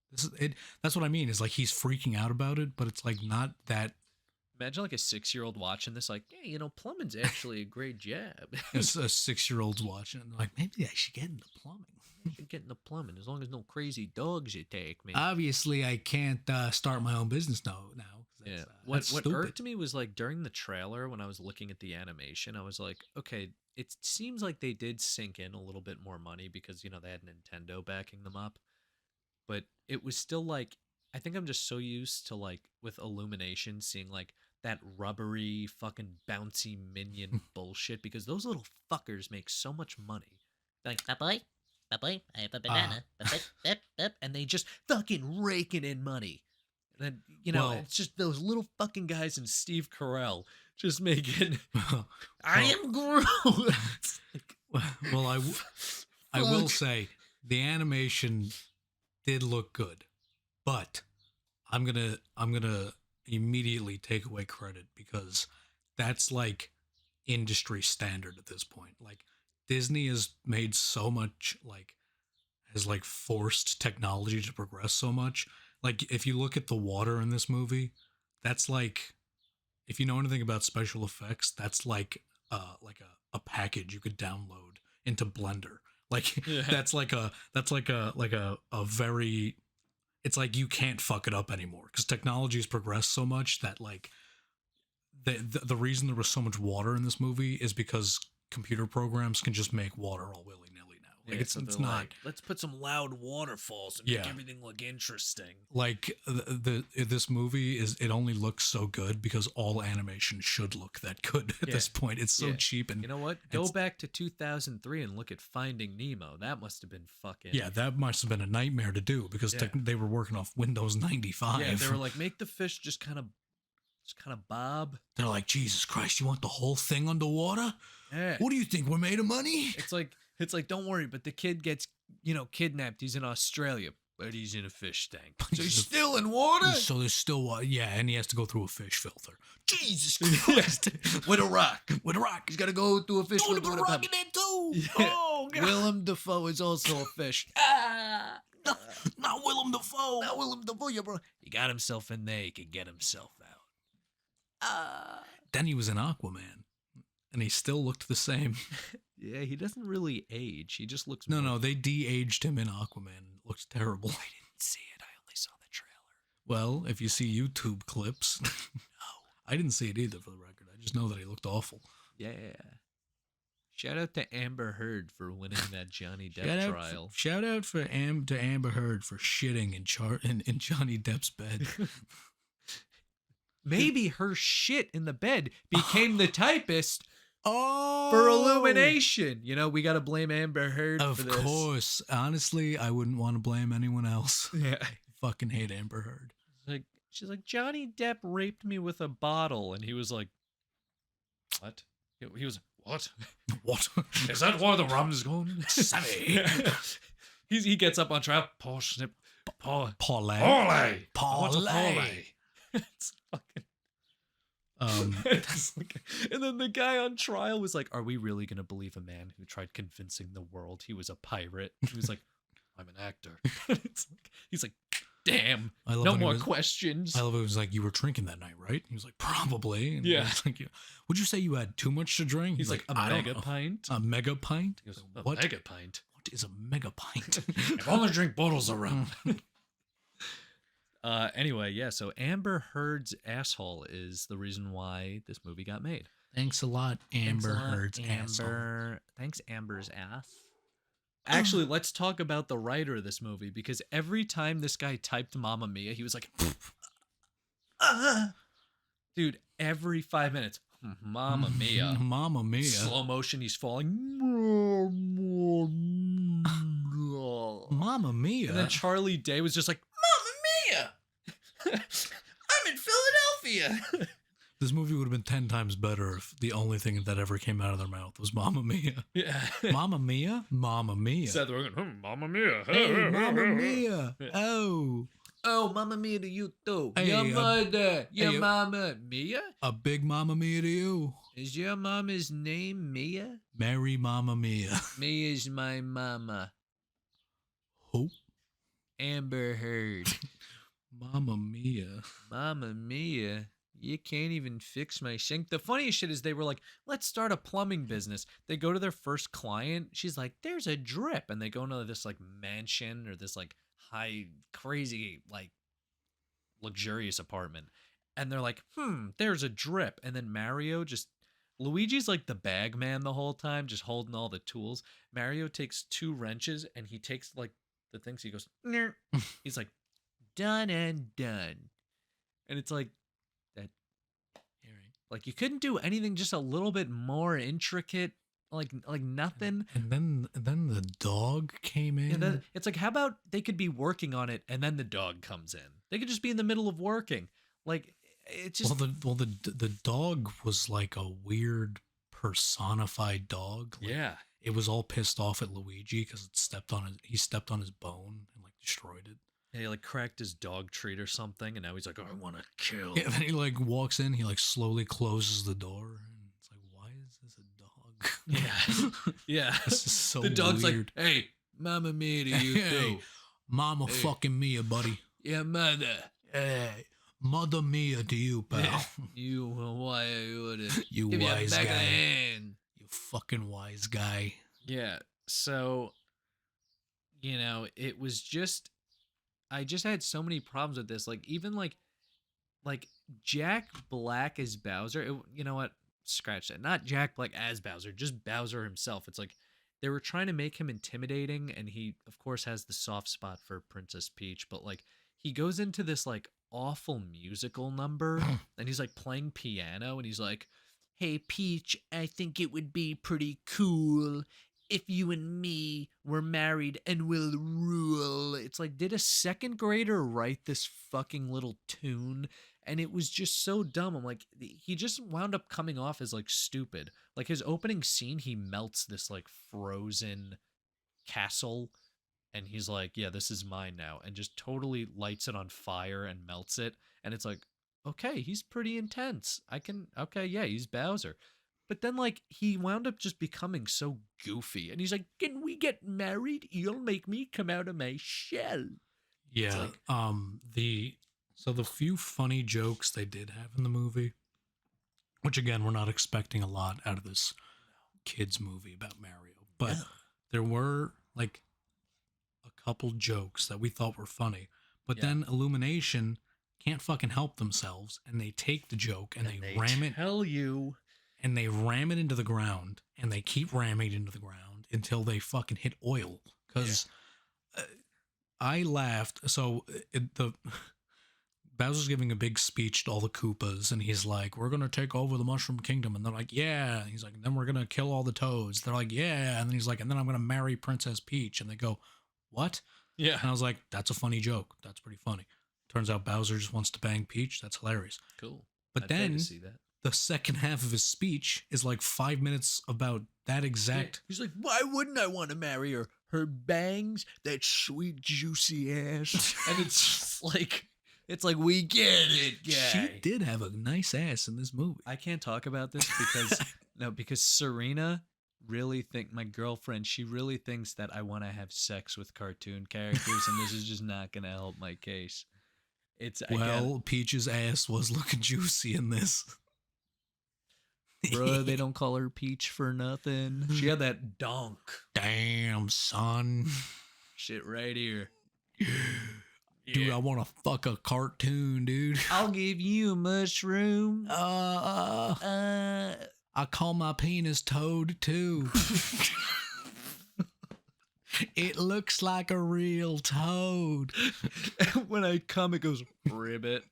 B: this is it. That's what I mean. Is like he's freaking out about it, but it's like not that.
A: Imagine like a 6-year-old watching this, like, yeah, plumbing's actually a great job.
B: It's a 6-year-old's watching it, like maybe I should get into plumbing.
A: I should get into plumbing as long as no crazy dogs attack me.
B: Obviously, I can't start my own business now.
A: Yeah. What irked me was like during the trailer when I was looking at the animation, I was like, okay, it seems like they did sink in a little bit more money because, they had Nintendo backing them up. But it was still like, I think I'm just so used to like with Illumination seeing like that rubbery fucking bouncy minion bullshit because those little fuckers make so much money. Like, boy, I have a banana. And they just fucking raking in money. And then, it's just those little fucking guys and Steve Carell just making, I am Groot.
B: Well, I will say the animation did look good, but I'm gonna immediately take away credit because that's like industry standard at this point. Like Disney has made so much, has forced technology to progress so much. Like, if you look at the water in this movie, that's like, if you know anything about special effects, that's like a package you could download into Blender. Like, that's like a very, it's like you can't fuck it up anymore because technology has progressed so much that like the reason there was so much water in this movie is because computer programs can just make water all willy nilly now. Like it's not.
A: Like, let's put some loud waterfalls and make everything look interesting.
B: Like this movie it only looks so good because all animation should look that good at this point. It's so cheap. And
A: you know what? Go back to 2003 and look at Finding Nemo. That must have been fucking.
B: Yeah, that must have been a nightmare to do because they were working off Windows 95.
A: Yeah, they were like, make the fish just kind of bob.
B: They're like, Jesus Christ, you want the whole thing underwater?
A: Yeah.
B: What do you think? We're made of money?
A: It's like, don't worry, but the kid gets, kidnapped. He's in Australia, but he's in a fish tank. So he's still in water?
B: So there's still water. Yeah, and he has to go through a fish filter. Jesus Christ.
A: With a rock. He's got to go through a fish filter.
B: With a rock in there too.
A: Yeah.
B: Oh, God.
A: Willem Dafoe is also a fish.
B: Not Willem Dafoe.
A: Not Willem Dafoe, bro. He got himself in there. He could get himself out.
B: Then he was in Aquaman. And he still looked the same.
A: Yeah, he doesn't really age. He just looks.
B: No, they de-aged him in Aquaman. It looks terrible.
A: I didn't see it. I only saw the trailer.
B: Well, if you see YouTube clips, no, I didn't see it either. For the record, I just know that he looked awful.
A: Yeah. Shout out to Amber Heard for winning that Johnny Depp trial.
B: Shout out to Amber Heard for shitting in Johnny Depp's bed.
A: Maybe her shit in the bed became the typist.
B: Oh,
A: for Illumination. We got to blame Amber Heard for this.
B: Of course. Honestly, I wouldn't want to blame anyone else.
A: Yeah.
B: I fucking hate Amber Heard.
A: She's like, Johnny Depp raped me with a bottle. And he was like, what? He was, what?
B: What?
A: Is that why the rum's gone?
B: Savvy.
A: He gets up on trial. Parlay. It's fucking... and then the guy on trial was like, are we really going to believe a man who tried convincing the world he was a pirate? He was like, I'm an actor. He's like, damn, no more questions.
B: I love it. It was like, you were drinking that night, right? He was like, probably. And
A: yeah.
B: Like, would you say you had too much to drink?
A: He's like, a mega pint?
B: A mega pint?
A: He goes, what? Mega pint?
B: What is a mega pint?
A: I've only drink bottles around. Anyway, yeah, so Amber Heard's asshole is the reason why this movie got made.
B: Thanks a lot, Amber Heard's asshole.
A: Thanks, Amber's ass. Actually, let's talk about the writer of this movie, because every time this guy typed Mamma Mia, he was like, dude, every 5 minutes, Mamma Mia.
B: Mamma Mia.
A: Slow motion, he's falling.
B: Mamma Mia.
A: And then Charlie Day was just like, Mamma Mia. I'm in Philadelphia.
B: This movie would have been 10 times better if the only thing that ever came out of their mouth was Mamma Mia.
A: Yeah.
B: Mamma Mia? Mamma Mia.
A: Seth Rogen, Mamma Mia.
B: Hey, Mamma Mia.
A: Oh, Mamma Mia to you too.
B: Hey,
A: your mother. Your mama. Mia?
B: A big Mamma Mia to you.
A: Is your mama's name Mia?
B: Mary Mamma Mia.
A: Mia's my mama.
B: Who?
A: Amber Heard.
B: Mamma Mia.
A: Mamma Mia. You can't even fix my sink. The funniest shit is they were like, let's start a plumbing business. They go to their first client. She's like, there's a drip. And they go into this like mansion or this like high, crazy, like luxurious apartment. And they're like, there's a drip. And then Luigi's like the bag man the whole time, just holding all the tools. Mario takes 2 wrenches and he takes like the things. He goes, he's like, done and done. And it's like, like you couldn't do anything just a little bit more intricate, like nothing.
B: And then the dog came in.
A: Yeah, it's like, how about they could be working on it and then the dog comes in? They could just be in the middle of working. Like it just.
B: The dog was like a weird personified dog. Like,
A: yeah.
B: It was all pissed off at Luigi because he stepped on his bone and like destroyed it.
A: Yeah, he like cracked his dog treat or something, and now he's like, I want to kill.
B: Yeah, then he like walks in, he like slowly closes the door, and it's like, why is this a
A: Yeah.
B: dog?
A: Yeah.
B: This is so
A: the dog's
B: weird.
A: Like, hey, Mamma Mia to you too.
B: Mama fucking Mia, buddy.
A: Yeah, mother.
B: Hey, Mother Mia to you, pal. Yeah.
A: You why would
B: you
A: give
B: wise
A: you a back
B: guy.
A: of the hand.
B: You fucking wise guy.
A: Yeah. So, it was just I just had so many problems with this. Like even like Jack Black as Bowser. You know what? Scratch that. Not Jack Black as Bowser, just Bowser himself. It's like they were trying to make him intimidating, and he, of course, has the soft spot for Princess Peach. But like he goes into this like awful musical number, and he's like playing piano, and he's like, "Hey Peach, I think it would be pretty cool if you and me were married and will rule." It's like, did a second grader write this fucking little tune? And it was just so dumb. I'm like, he just wound up coming off as like stupid. Like his opening scene, he melts this like frozen castle, and he's like, "Yeah, this is mine now," and just totally lights it on fire and melts it. And it's like, okay, he's pretty intense. Okay, yeah, he's Bowser. But then, like, he wound up just becoming so goofy. And he's like, "Can we get married? You'll make me come out of my shell."
B: Yeah. Like, the few funny jokes they did have in the movie, which again, we're not expecting a lot out of this kids movie about Mario, but there were like a couple jokes that we thought were funny. But then Illumination can't fucking help themselves, and they take the joke and they ram it. And they ram it into the ground, and they keep ramming it into the ground until they fucking hit oil. Because I laughed. So Bowser's giving a big speech to all the Koopas, and he's like, "We're gonna take over the Mushroom Kingdom," and they're like, "Yeah." And he's like, "Then we're gonna kill all the Toads." They're like, "Yeah." And then he's like, "And then I'm gonna marry Princess Peach," and they go, "What?"
A: Yeah.
B: And I was like, "That's a funny joke. That's pretty funny." Turns out Bowser just wants to bang Peach. That's hilarious.
A: Cool.
B: But then see that. The second half of his speech is like 5 minutes about that exact.
A: He's like, "Why wouldn't I want to marry her? Her bangs, that sweet juicy ass." And it's like we get it, guy.
B: She did have a nice ass in this movie.
A: I can't talk about this because Serena really my girlfriend, she really thinks that I want to have sex with cartoon characters, and this is just not gonna help my case.
B: Peach's ass was looking juicy in this.
A: Bro, they don't call her Peach for nothing. She had that donk.
B: Damn, son.
A: Shit right here.
B: Dude, I want to fuck a cartoon, dude.
A: I'll give you a mushroom.
B: I call my penis Toad, too. It looks like a real toad.
A: When I come, it goes, "Ribbit."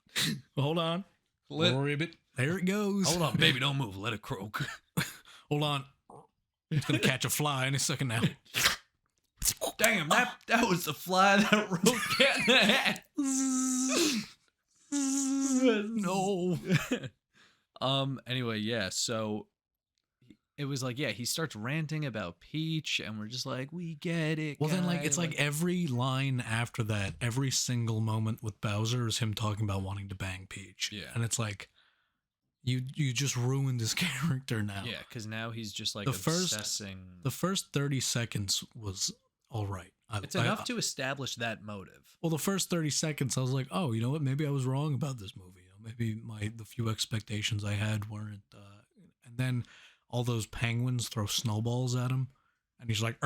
B: Hold on. Ribbit. There it goes.
A: Hold on, baby. Don't move. Let it croak.
B: Hold on. It's going to catch a fly in a second now.
A: Damn, that was the fly that wrote Cat in the Hat. No. Anyway, yeah, so it was like, he starts ranting about Peach, and we're just like, we get it.
B: Well, then, it's like every line after that, every single moment with Bowser is him talking about wanting to bang Peach.
A: Yeah.
B: And it's like, you just ruined his character now.
A: Yeah, because now he's just like obsessing.
B: The first 30 seconds was all right.
A: It's enough to establish that motive.
B: Well, the first 30 seconds, I was like, oh, you know what? Maybe I was wrong about this movie. Maybe the few expectations I had weren't. And then all those penguins throw snowballs at him, and he's like,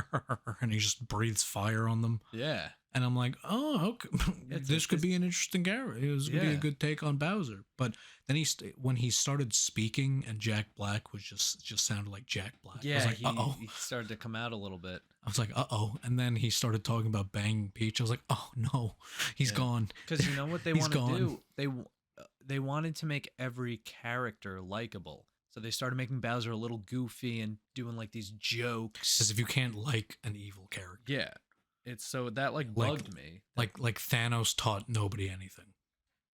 B: and he just breathes fire on them.
A: Yeah.
B: And I'm like, oh, okay. This could be an interesting character. It was going to be a good take on Bowser. But then when he started speaking, and Jack Black was just sounded like Jack Black.
A: Yeah,
B: I was like, uh-oh.
A: He started to come out a little bit.
B: I was like, uh-oh. And then he started talking about banging Peach. I was like, oh, no, he's gone.
A: Because you know what they want to do? They wanted to make every character likable. So they started making Bowser a little goofy and doing like these jokes.
B: As if you can't like an evil character.
A: Yeah. It's so that bugged me.
B: Like Thanos taught nobody anything.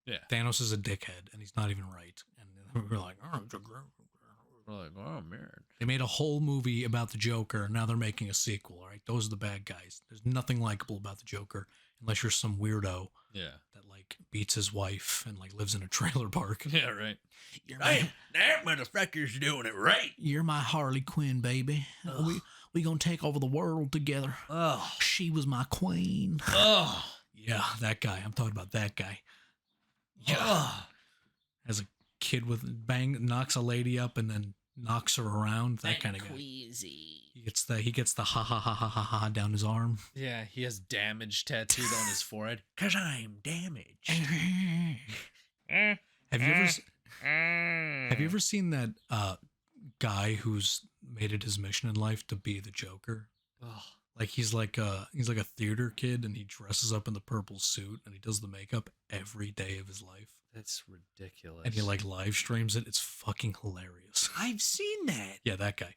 A: Yeah.
B: Thanos is a dickhead and he's not even right. And we're like,
A: oh man.
B: They made a whole movie about the Joker. Now they're making a sequel. All right, those are the bad guys. There's nothing likable about the Joker unless you're some weirdo.
A: Yeah.
B: That beats his wife and lives in a trailer park.
A: Yeah, right. That motherfucker's doing it right.
B: You're my Harley Quinn, baby. We gonna take over the world together.
A: Oh,
B: she was my queen.
A: Oh,
B: yeah, that guy. I'm talking about that guy. Yeah. As a kid knocks a lady up and then knocks her around. That kind of guy.
A: Queasy.
B: He gets the ha ha ha ha ha ha down his arm.
A: Yeah, he has damage tattooed on his forehead. 'Cause I'm damaged.
B: Have you ever seen that guy who's made it his mission in life to be the Joker?
A: Oh.
B: Like he's like a theater kid, and he dresses up in the purple suit, and he does the makeup every day of his life.
A: That's ridiculous.
B: And he like live streams it. It's fucking hilarious.
A: I've seen that.
B: Yeah, that guy.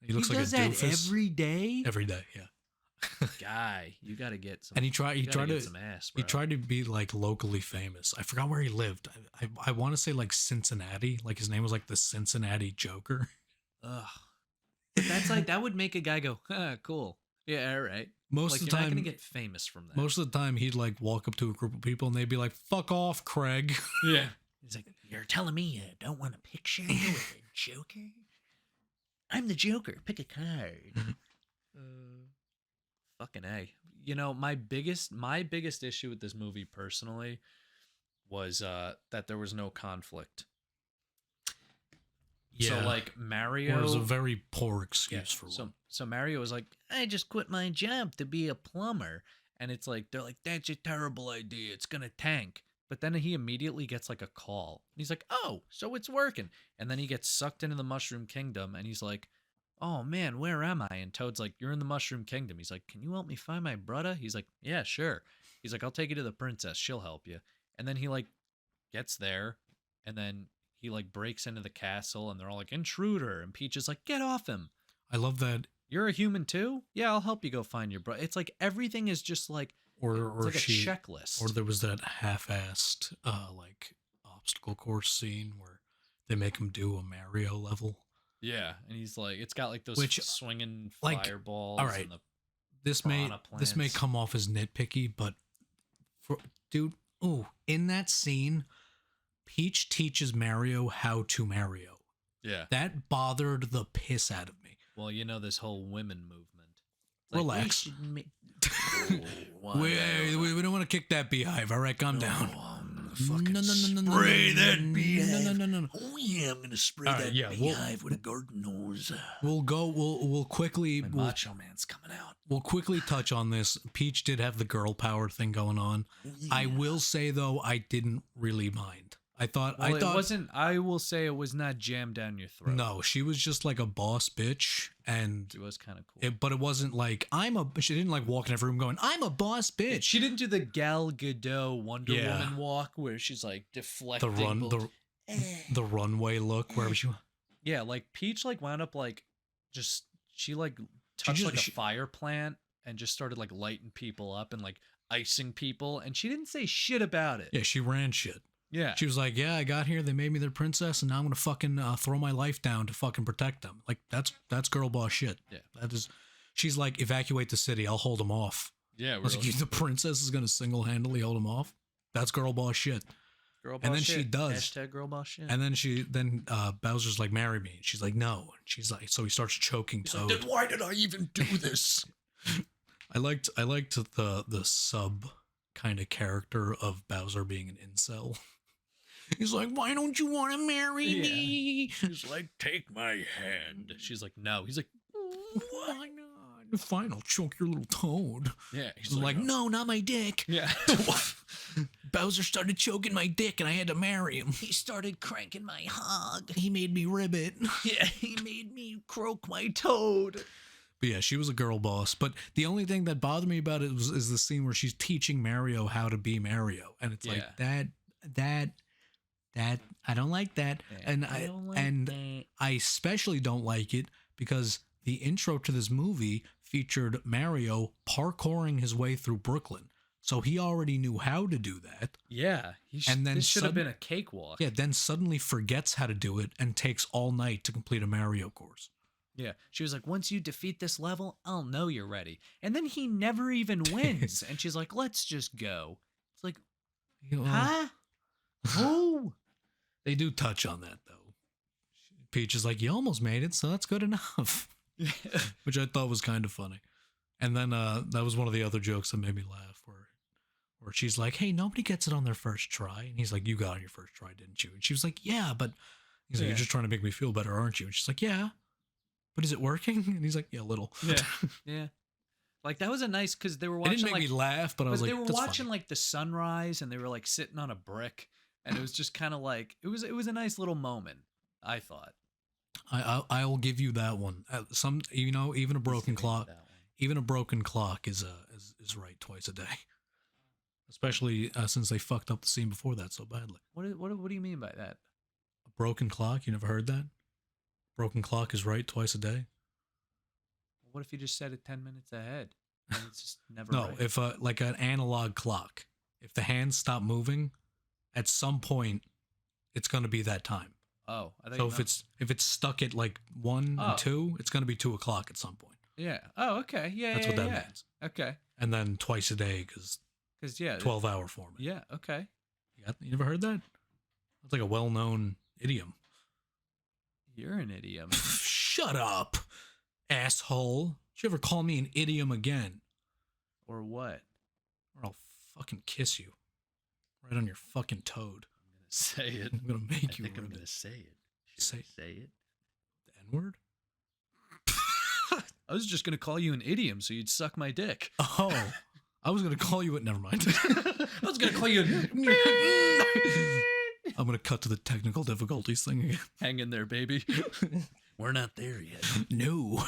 B: He looks
A: like
B: a doofus.
A: That every day.
B: Every day, yeah.
A: Guy, you got to get some.
B: And he tried to
A: some ass,
B: he tried to be like locally famous. I forgot where he lived. I want to say like Cincinnati. Like his name was like the Cincinnati Joker.
A: Ugh. But that's like that would make a guy go, cool. Yeah, all right.
B: Most
A: like,
B: of the
A: you're
B: time,
A: not gonna get famous from that.
B: Most of the time, he'd like walk up to a group of people and they'd be like, "Fuck off, Craig."
A: Yeah. He's like, "You're telling me you don't want a picture with a Joker? I'm the Joker. Pick a card." Fucking A. You know, my biggest issue with this movie personally was that there was no conflict.
B: Yeah.
A: So like Mario,
B: it was a very poor excuse for one.
A: So Mario was like, I just quit my job to be a plumber, and it's like they're like, that's a terrible idea. It's gonna tank. But then he immediately gets like a call. He's like, oh, so it's working. And then he gets sucked into the Mushroom Kingdom, and he's like, oh man, where am I? And Toad's like, you're in the Mushroom Kingdom. He's like, can you help me find my brother? He's like, yeah, sure. He's like, I'll take you to the princess. She'll help you. And then he like gets there, and then he like breaks into the castle, and they're all like, intruder. And Peach is like, get off him.
B: I love that.
A: You're a human too? Yeah, I'll help you go find your brother. It's like everything is just like,
B: or
A: like a checklist.
B: Or there was that half-assed like obstacle course scene where they make him do a Mario level.
A: Yeah, and he's like, it's got like those swinging
B: like,
A: fireballs.
B: All right,
A: and the
B: this may come off as nitpicky, but in that scene, Peach teaches Mario how to Mario.
A: Yeah,
B: that bothered the piss out of me.
A: Well, you know this whole women movement.
B: Relax. We don't want to kick that beehive. All right, calm down.
A: No, spray that beehive. No. Oh yeah, I'm gonna spray that beehive with a garden hose.
B: We'll quickly.
A: Macho Man's coming out.
B: We'll quickly touch on this. Peach did have the girl power thing going on. Yeah. I will say though, I didn't really mind. I thought
A: it wasn't. I will say it was not jammed down your throat.
B: No, she was just like a boss bitch, and
A: it was kind of cool.
B: But it wasn't like She didn't like walk in every room going, "I'm a boss bitch."
A: She didn't do the Gal Gadot Wonder Woman walk where she's like deflecting
B: the runway look where she.
A: Yeah, like Peach like wound up like she like touched like a fire plant and just started like lighting people up and like icing people, and she didn't say shit about it.
B: Yeah, she ran shit.
A: Yeah.
B: She was like, yeah, I got here. They made me their princess, and now I'm going to fucking throw my life down to fucking protect them. Like, that's girl boss shit.
A: Yeah.
B: She's like, evacuate the city. I'll hold them off.
A: Yeah.
B: I was like, the princess is going to single-handedly hold them off? That's girl boss shit.
A: Girl boss
B: and then
A: shit.
B: she does.
A: Hashtag girl boss shit.
B: And then Bowser's like, marry me. And she's like, no. And she's like, so he starts choking Toad.
A: Then why did I even do this?
B: I liked the sub kind of character of Bowser being an incel. He's like, why don't you want to marry me?
A: He's like, take my hand. She's like, no. He's like,
B: why not? Fine, I'll choke your little toad.
A: Yeah.
B: He's like, no, not my dick.
A: Yeah.
B: Bowser started choking my dick and I had to marry him.
A: He started cranking my hog.
B: He made me ribbit.
A: Yeah, he made me croak my toad.
B: But yeah, she was a girl boss. But the only thing that bothered me about it is the scene where she's teaching Mario how to be Mario. And it's like, that I don't like that.
A: Yeah,
B: I especially don't like it because the intro to this movie featured Mario parkouring his way through Brooklyn. So he already knew how to do that.
A: Yeah. This should have been a cakewalk.
B: Yeah, then suddenly forgets how to do it and takes all night to complete a Mario course.
A: Yeah. She was like, once you defeat this level, I'll know you're ready. And then he never even wins. And she's like, let's just go. It's like, huh? Who?
B: They do touch on that, though. Peach is like, you almost made it, so that's good enough. Which I thought was kind of funny. And then that was one of the other jokes that made me laugh, where she's like, hey, nobody gets it on their first try. And he's like, you got it on your first try, didn't you? And she was like, yeah, but he's like, you're just trying to make me feel better, aren't you? And she's like, yeah. but is it working? And he's like, yeah, a little.
A: Yeah. Yeah. Like that was a nice, because they were
B: It
A: watching.
B: didn't make me laugh, but I was like,
A: they were
B: that's
A: watching
B: funny.
A: like the sunrise, and they were like sitting on a brick, and it was just kind of like it was a nice little moment. I thought.
B: I will give you that one. Some, you know, even a broken clock, is right twice a day. Especially since they fucked up the scene before that so badly.
A: What do you mean by that?
B: A broken clock? You never heard that? Broken clock is right twice a day.
A: What if you just set it 10 minutes ahead? And it's just never
B: No,
A: right?
B: if like an analog clock, if the hands stop moving, at some point, it's going to be that time.
A: Oh,
B: so if it's stuck at like 1 and 2, it's going to be 2 o'clock at some point.
A: Yeah. Oh, okay. Yeah.
B: That's what that means.
A: Okay.
B: And then twice a day because 12-hour format.
A: Yeah. Okay.
B: You never heard that? It's like a well-known idiom.
A: You're an idiom.
B: Shut up, asshole! Don't you ever call me an idiom again?
A: Or what?
B: Or I'll fucking kiss you, right on your fucking toad.
A: I'm gonna say it.
B: I'm gonna make you.
A: I'm gonna say it.
B: Say
A: it.
B: The N-word.
A: I was just gonna call you an idiom so you'd suck my dick.
B: Oh, I was gonna call you it. Never mind.
A: I was gonna call you.
B: I'm gonna cut to the technical difficulties thing again.
A: Hang in there, baby. We're not there yet.
B: No.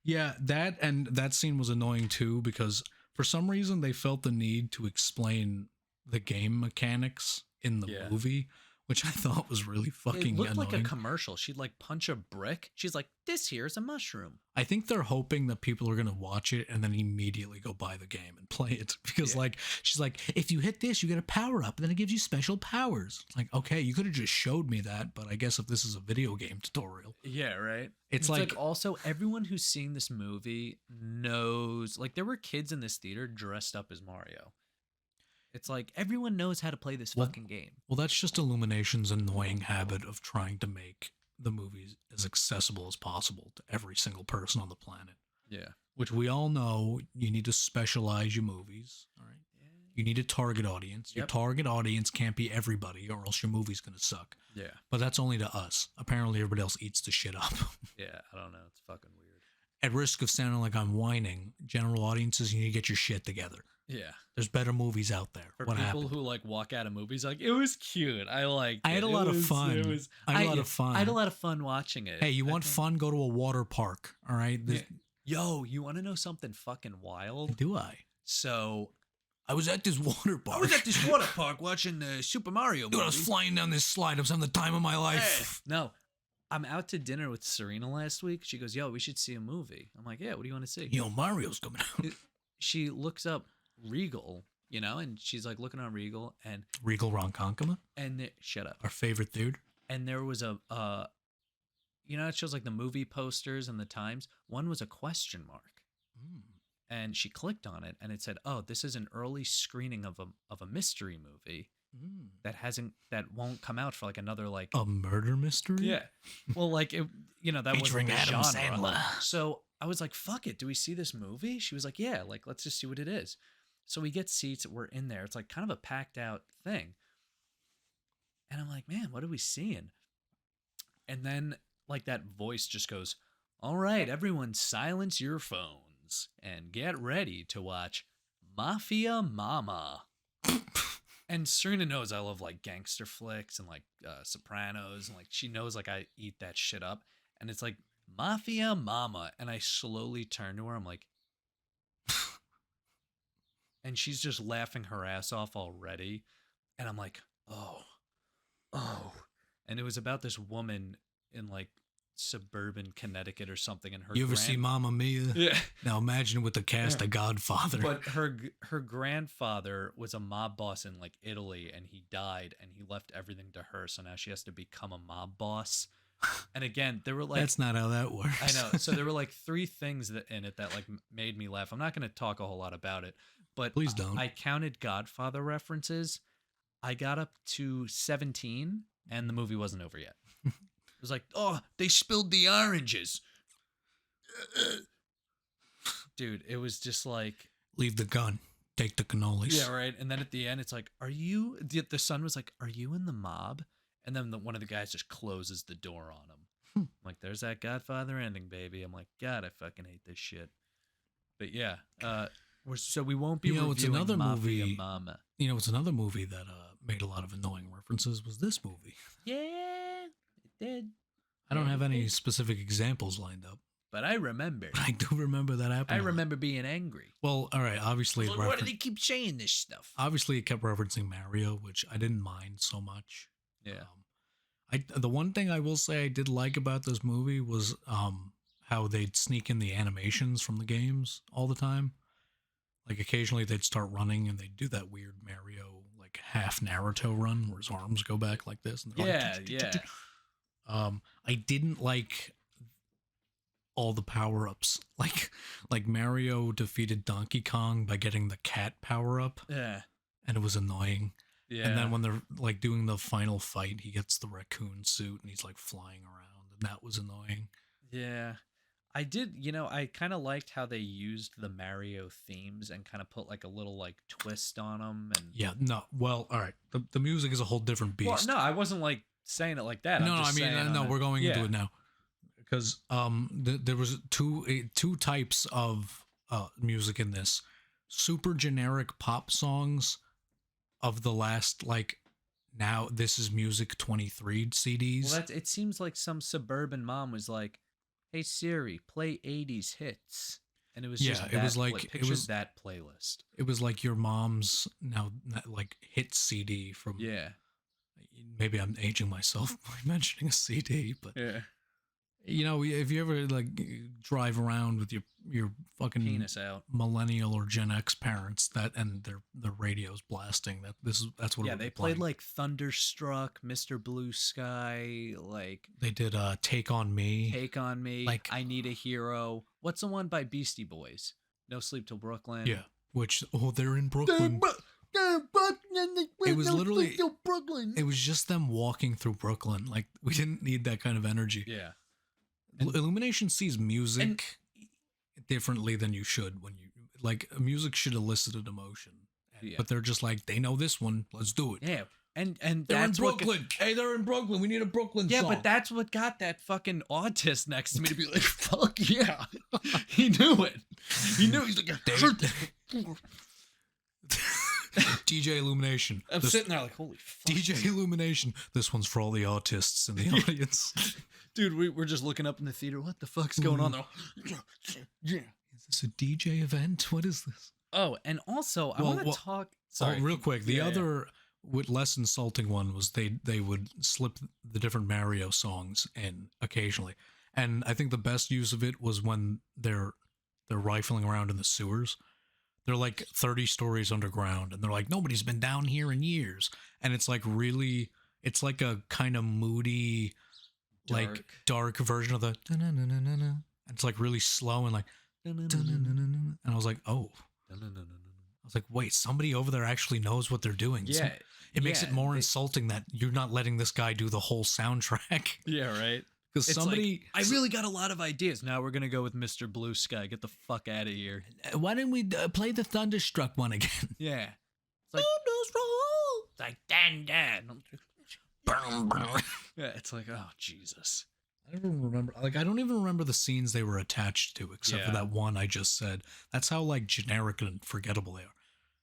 B: Yeah, that scene was annoying too because for some reason they felt the need to explain the game mechanics in the movie, which I thought was really fucking annoying.
A: It looked like a commercial. She'd like punch a brick. She's like, "This here is a mushroom."
B: I think they're hoping that people are gonna watch it and then immediately go buy the game and play it because like she's like, if you hit this, you get a power up, and then it gives you special powers. It's like, okay, you could have just showed me that, but I guess if this is a video game tutorial,
A: yeah, right.
B: It's like
A: also everyone who's seen this movie knows. Like there were kids in this theater dressed up as Mario. It's like everyone knows how to play this fucking game.
B: Well, that's just Illumination's annoying habit of trying to make the movies as accessible as possible to every single person on the planet.
A: Yeah.
B: Which we all know you need to specialize your movies, all right? Yeah. You need a target audience. Yep. Your target audience can't be everybody or else your movie's going to suck.
A: Yeah.
B: But that's only to us. Apparently everybody else eats the shit up.
A: Yeah, I don't know. It's fucking weird.
B: At risk of sounding like I'm whining, general audiences, you need to get your shit together.
A: Yeah.
B: There's better movies out there.
A: For people who like walk out of movies like, it was cute. I
B: had a lot of fun. I had
A: a lot of fun watching it.
B: Hey, you want fun? Go to a water park. All right.
A: Yo, you want to know something fucking wild?
B: Do I?
A: So
B: I was at this water park.
A: Watching the Super Mario movie.
B: Dude, I was flying down this slide. I was having the time of my life.
A: Hey, no. I'm out to dinner with Serena last week. She goes, yo, we should see a movie. I'm like, yeah, what do you want to see?
B: Yo, Mario's coming out.
A: She looks up Regal, you know, and she's like looking on Regal and
B: Regal Ronkonkoma.
A: And shut up.
B: Our favorite dude.
A: And there was a you know, it shows like the movie posters and the times. One was a question mark. And she clicked on it and it said, "Oh, this is an early screening of a mystery movie that won't come out for like another like
B: a murder mystery."
A: Yeah. Well, like it, you know, that was
B: featuring Adam Sandler.
A: So I was like, "Fuck it, do we see this movie?" She was like, "Yeah, like let's just see what it is." So we get seats. We're in there. It's like kind of a packed out thing. And I'm like, "Man, what are we seeing?" And then like that voice just goes, "All right, everyone, silence your phones and get ready to watch Mafia Mama." And Serena knows I love like gangster flicks and like Sopranos, and like she knows like I eat that shit up. And it's like Mafia Mama, and I slowly turn to her. I'm like, and she's just laughing her ass off already. And I'm like, oh. And it was about this woman in like suburban Connecticut or something, and her
B: you ever see Mamma Mia?
A: Yeah.
B: Now imagine with the cast of Godfather.
A: But her grandfather was a mob boss in like Italy, and he died, and he left everything to her, so now she has to become a mob boss. And again, there were like
B: that's not how that works.
A: I know. So there were like 3 things in it that like made me laugh. I'm not going to talk a whole lot about it, but
B: please don't.
A: I counted Godfather references. I got up to 17, and the movie wasn't over yet. It was like, oh, they spilled the oranges. Dude, it was just like...
B: leave the gun. Take the cannolis.
A: Yeah, right. And then at the end, it's like, are you... The son was like, are you in the mob? And then one of the guys just closes the door on him. I'm like, there's that Godfather ending, baby. I'm like, God, I fucking hate this shit. But yeah, so we won't be reviewing
B: it's another
A: Mafia
B: movie.
A: Mama.
B: It's another movie that made a lot of annoying references. Was this movie?
A: Yeah, it did.
B: I don't have any specific examples lined up,
A: but I remember.
B: I do remember that happening.
A: I remember being angry.
B: Well, all right. Obviously,
A: why do they keep saying this stuff?
B: Obviously, it kept referencing Mario, which I didn't mind so much.
A: Yeah.
B: The one thing I will say I did like about this movie was how they'd sneak in the animations from the games all the time. Like occasionally they'd start running and they'd do that weird Mario like half Naruto run where his arms go back like this. And
A: yeah.
B: I didn't like all the power-ups. Like Mario defeated Donkey Kong by getting the cat power-up.
A: Yeah.
B: And it was annoying.
A: Yeah.
B: And then when they're like doing the final fight, he gets the raccoon suit and he's like flying around, and that was annoying.
A: Yeah. I did, I kind of liked how they used the Mario themes and kind of put like a little like twist on them. And
B: yeah, no, well, all right, the music is a whole different beast.
A: Well, no, I wasn't like saying it like that.
B: No, we're going into it now because there was two types of music in this: super generic pop songs of the last like now this is music 23 CDs.
A: Well, it seems like some suburban mom was like, "Hey Siri, play 80s hits," and it was that playlist.
B: It was like your mom's now like hit CD from.
A: Yeah.
B: Maybe I'm aging myself by mentioning a CD, but
A: yeah.
B: If you ever like drive around with your fucking
A: penis out,
B: millennial or Gen X parents and their radio's blasting that's what.
A: Yeah, they played like Thunderstruck, Mr. Blue Sky, like
B: they did Take on Me,
A: like I Need a Hero. What's the one by Beastie Boys? No Sleep Till Brooklyn.
B: Yeah, which they're in Brooklyn. It was literally Brooklyn. It was just them walking through Brooklyn. Like we didn't need that kind of energy.
A: Yeah.
B: Illumination sees music differently than you should when you like music should elicit an emotion. Yeah. But they're just like, they know this one, let's do it.
A: Yeah. And
B: they're in Brooklyn. Hey, they're in Brooklyn. We need a Brooklyn song.
A: Yeah, but that's what got that fucking autist next to me to be like, fuck yeah. He knew it. He knew. He's like,
B: DJ Illumination.
A: I'm sitting there like, holy fuck.
B: DJ Illumination. This one's for all the autists in the audience.
A: Dude, we're just looking up in the theater. What the fuck's going on there?
B: Yeah. Is this a DJ event? What is this?
A: Oh, and also, I want to talk... Sorry.
B: Real quick. The other less insulting one was they would slip the different Mario songs in occasionally. And I think the best use of it was when they're rifling around in the sewers. They're like 30 stories underground, and they're like, nobody's been down here in years. And it's like really... It's like a kind of moody... like dark version of the it's like really slow and like and I was like, oh, I was like, wait, somebody over there actually knows what they're doing.
A: Yeah,
B: it makes it more insulting that you're not letting this guy do the whole soundtrack.
A: Yeah, right.
B: Because somebody,
A: like, I really got a lot of ideas. Now we're gonna go with Mr. Blue Sky. Get the fuck out of here.
B: Why didn't we play the Thunderstruck one again?
A: Yeah, it's like it's like Dan. Yeah, it's like, oh Jesus.
B: I don't even remember. Like, I don't even remember the scenes they were attached to, except for that one I just said. That's how like generic and forgettable they are.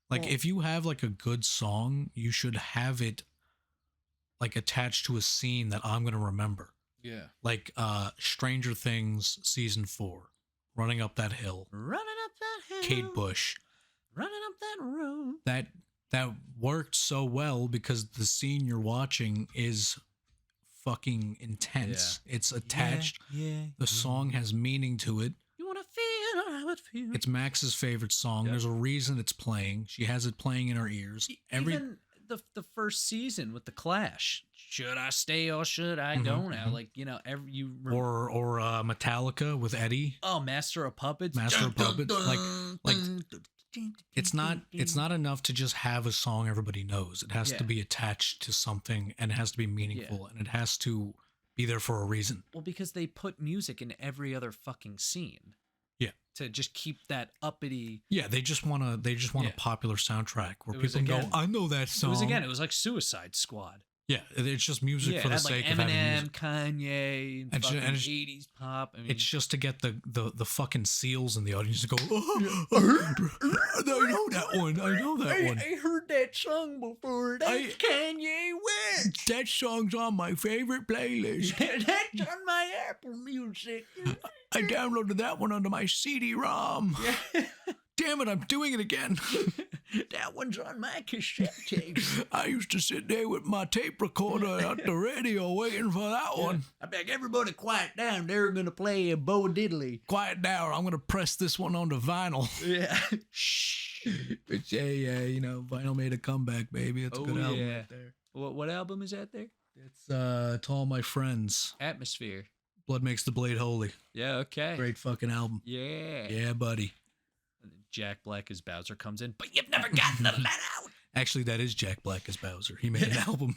B: Like, if you have like a good song, you should have it like attached to a scene that I'm gonna remember.
A: Yeah.
B: Like Stranger Things season 4, running up that hill. Kate Bush.
A: Running up that road.
B: That worked so well because the scene you're watching is fucking intense. Yeah. It's attached. The song has meaning to it.
A: You want to feel how it feels.
B: It's Max's favorite song. Yep. There's a reason it's playing. She has it playing in her ears.
A: Even the first season with the Clash. Should I stay or should I don't? Like,
B: or Metallica with Eddie.
A: Oh, Master of Puppets.
B: Master of Puppets. Like it's not enough to just have a song everybody knows. It has to be attached to something, and it has to be meaningful, and it has to be there for a reason.
A: Well, because they put music in every other fucking scene.
B: Yeah.
A: To just keep that uppity.
B: Yeah, they just want a popular soundtrack where people go, I know that song.
A: It was like Suicide Squad.
B: Yeah, it's just music for the sake
A: like
B: of having
A: Eminem,
B: music.
A: Kanye, and fucking 80s pop. I mean,
B: it's just to get the fucking seals in the audience to go, I know that one. I know that one.
A: I heard that song before. That's Kanye West.
B: That song's on my favorite playlist.
A: That's on my Apple Music.
B: I downloaded that one onto my CD-ROM.
A: Yeah.
B: Damn it, I'm doing it again.
A: That one's on my cassette tape.
B: I used to sit there with my tape recorder at the radio waiting for that one.
A: I beg everybody quiet down. They're going to play a Bo Diddley.
B: Quiet down. I'm going to press this one onto vinyl.
A: Yeah.
B: Shh. But yeah, vinyl made a comeback, baby. It's a good album right there.
A: What album is that there?
B: It's To All My Friends.
A: Atmosphere.
B: Blood Makes the Blade Holy.
A: Yeah, okay.
B: Great fucking album.
A: Yeah.
B: Yeah, buddy.
A: Jack Black as Bowser comes in, but you've never gotten the let out.
B: Actually, that is Jack Black as Bowser. He made an album.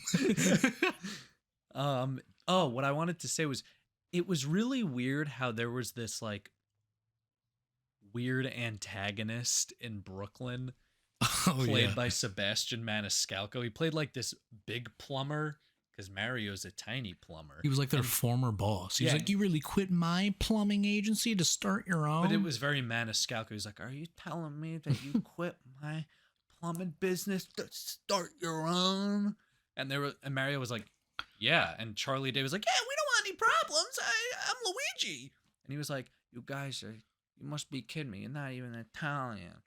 A: What I wanted to say was, it was really weird how there was this like weird antagonist in Brooklyn, played by Sebastian Maniscalco. He played like this big plumber. Because Mario's a tiny plumber.
B: He was like their former boss. He's like, you really quit my plumbing agency to start your own?
A: But it was very Maniscalco. He's like, are you telling me that you quit my plumbing business to start your own? And Mario was like, yeah. And Charlie Day was like, yeah, we don't want any problems. I'm Luigi. And he was like, you guys you must be kidding me. You're not even Italian.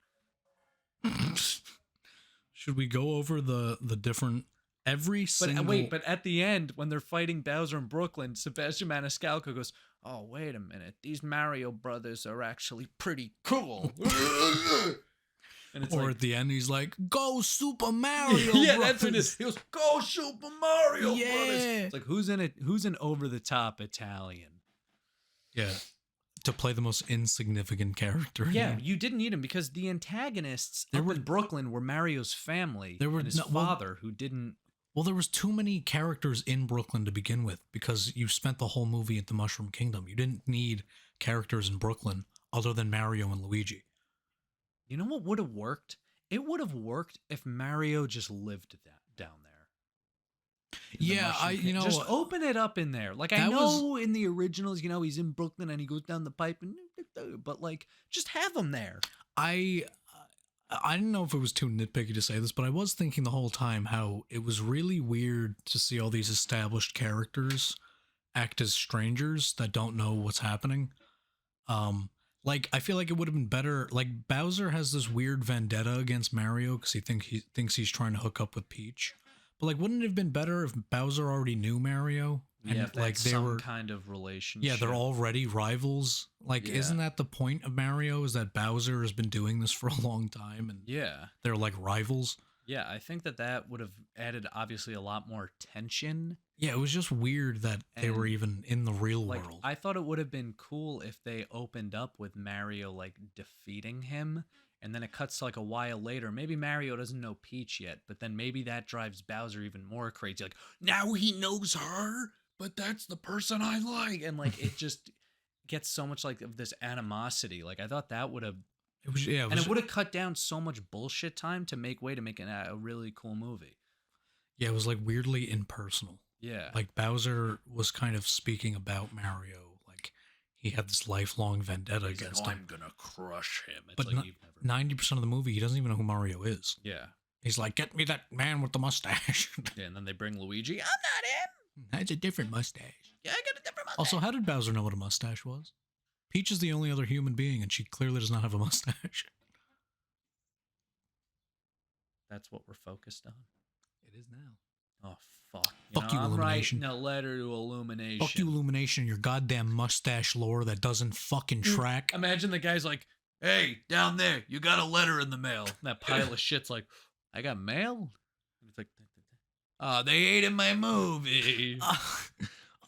B: Should we go over the different... But
A: at the end, when they're fighting Bowser in Brooklyn, Sebastian Maniscalco goes, oh, wait a minute. These Mario brothers are actually pretty cool.
B: And it's at the end, he's like, go Super Mario
A: Yeah,
B: brothers.
A: That's what it is. He goes, go Super Mario
B: yeah.
A: brothers. It's like, who's an over-the-top Italian?
B: Yeah. To play the most insignificant character.
A: Yeah, you didn't need him because the antagonists in Brooklyn were Mario's family and his father who didn't...
B: Well, there was too many characters in Brooklyn to begin with because you spent the whole movie at the Mushroom Kingdom. You didn't need characters in Brooklyn other than Mario and Luigi.
A: You know what would have worked? It would have worked if Mario just lived down there.
B: Yeah,
A: just open it up in there. Like, I know in the originals, he's in Brooklyn and he goes down the pipe, but like, just have him there. I didn't know if it was too nitpicky to say this, but I was thinking the whole time how it was really weird to see all these established characters act as strangers that don't know what's happening. Like, I feel like it would have been better. Like, Bowser has this weird vendetta against Mario because he thinks he's trying to hook up with Peach. But like, wouldn't it have been better if Bowser already knew Mario? And yeah,
B: like
A: they were kind of relationship.
B: Yeah, they're already rivals. Like, isn't that the point of Mario? Is that Bowser has been doing this for a long time, and they're like rivals.
A: Yeah, I think that would have added obviously a lot more tension.
B: Yeah, it was just weird that they were even in the real world.
A: I thought it would have been cool if they opened up with Mario like defeating him, and then it cuts to like a while later. Maybe Mario doesn't know Peach yet, but then maybe that drives Bowser even more crazy. Like, now he knows her, but that's the person I like. And like, it just gets so much like of this animosity. Like, I thought that would have... It would have cut down so much bullshit time to make a really cool movie.
B: Yeah, it was like weirdly impersonal.
A: Yeah.
B: Like, Bowser was kind of speaking about Mario. Like, he had this lifelong vendetta against him.
A: I'm gonna crush him. It's
B: but
A: like
B: 90% of the movie, he doesn't even know who Mario is.
A: Yeah.
B: He's like, get me that man with the mustache.
A: Yeah, and then they bring Luigi. I'm not him.
B: That's a different mustache.
A: Yeah, I got a different mustache.
B: Also, how did Bowser know what a mustache was? Peach is the only other human being, and she clearly does not have a mustache.
A: That's what we're focused on.
B: It is now.
A: Oh, fuck.
B: Fuck you, Illumination.
A: I'm writing a letter to Illumination.
B: Fuck you, Illumination, your goddamn mustache lore that doesn't fucking track.
A: Imagine the guy's like, hey, down there, you got a letter in the mail. And that pile of shit's like, I got mail? It's like, oh, they ate in my movie.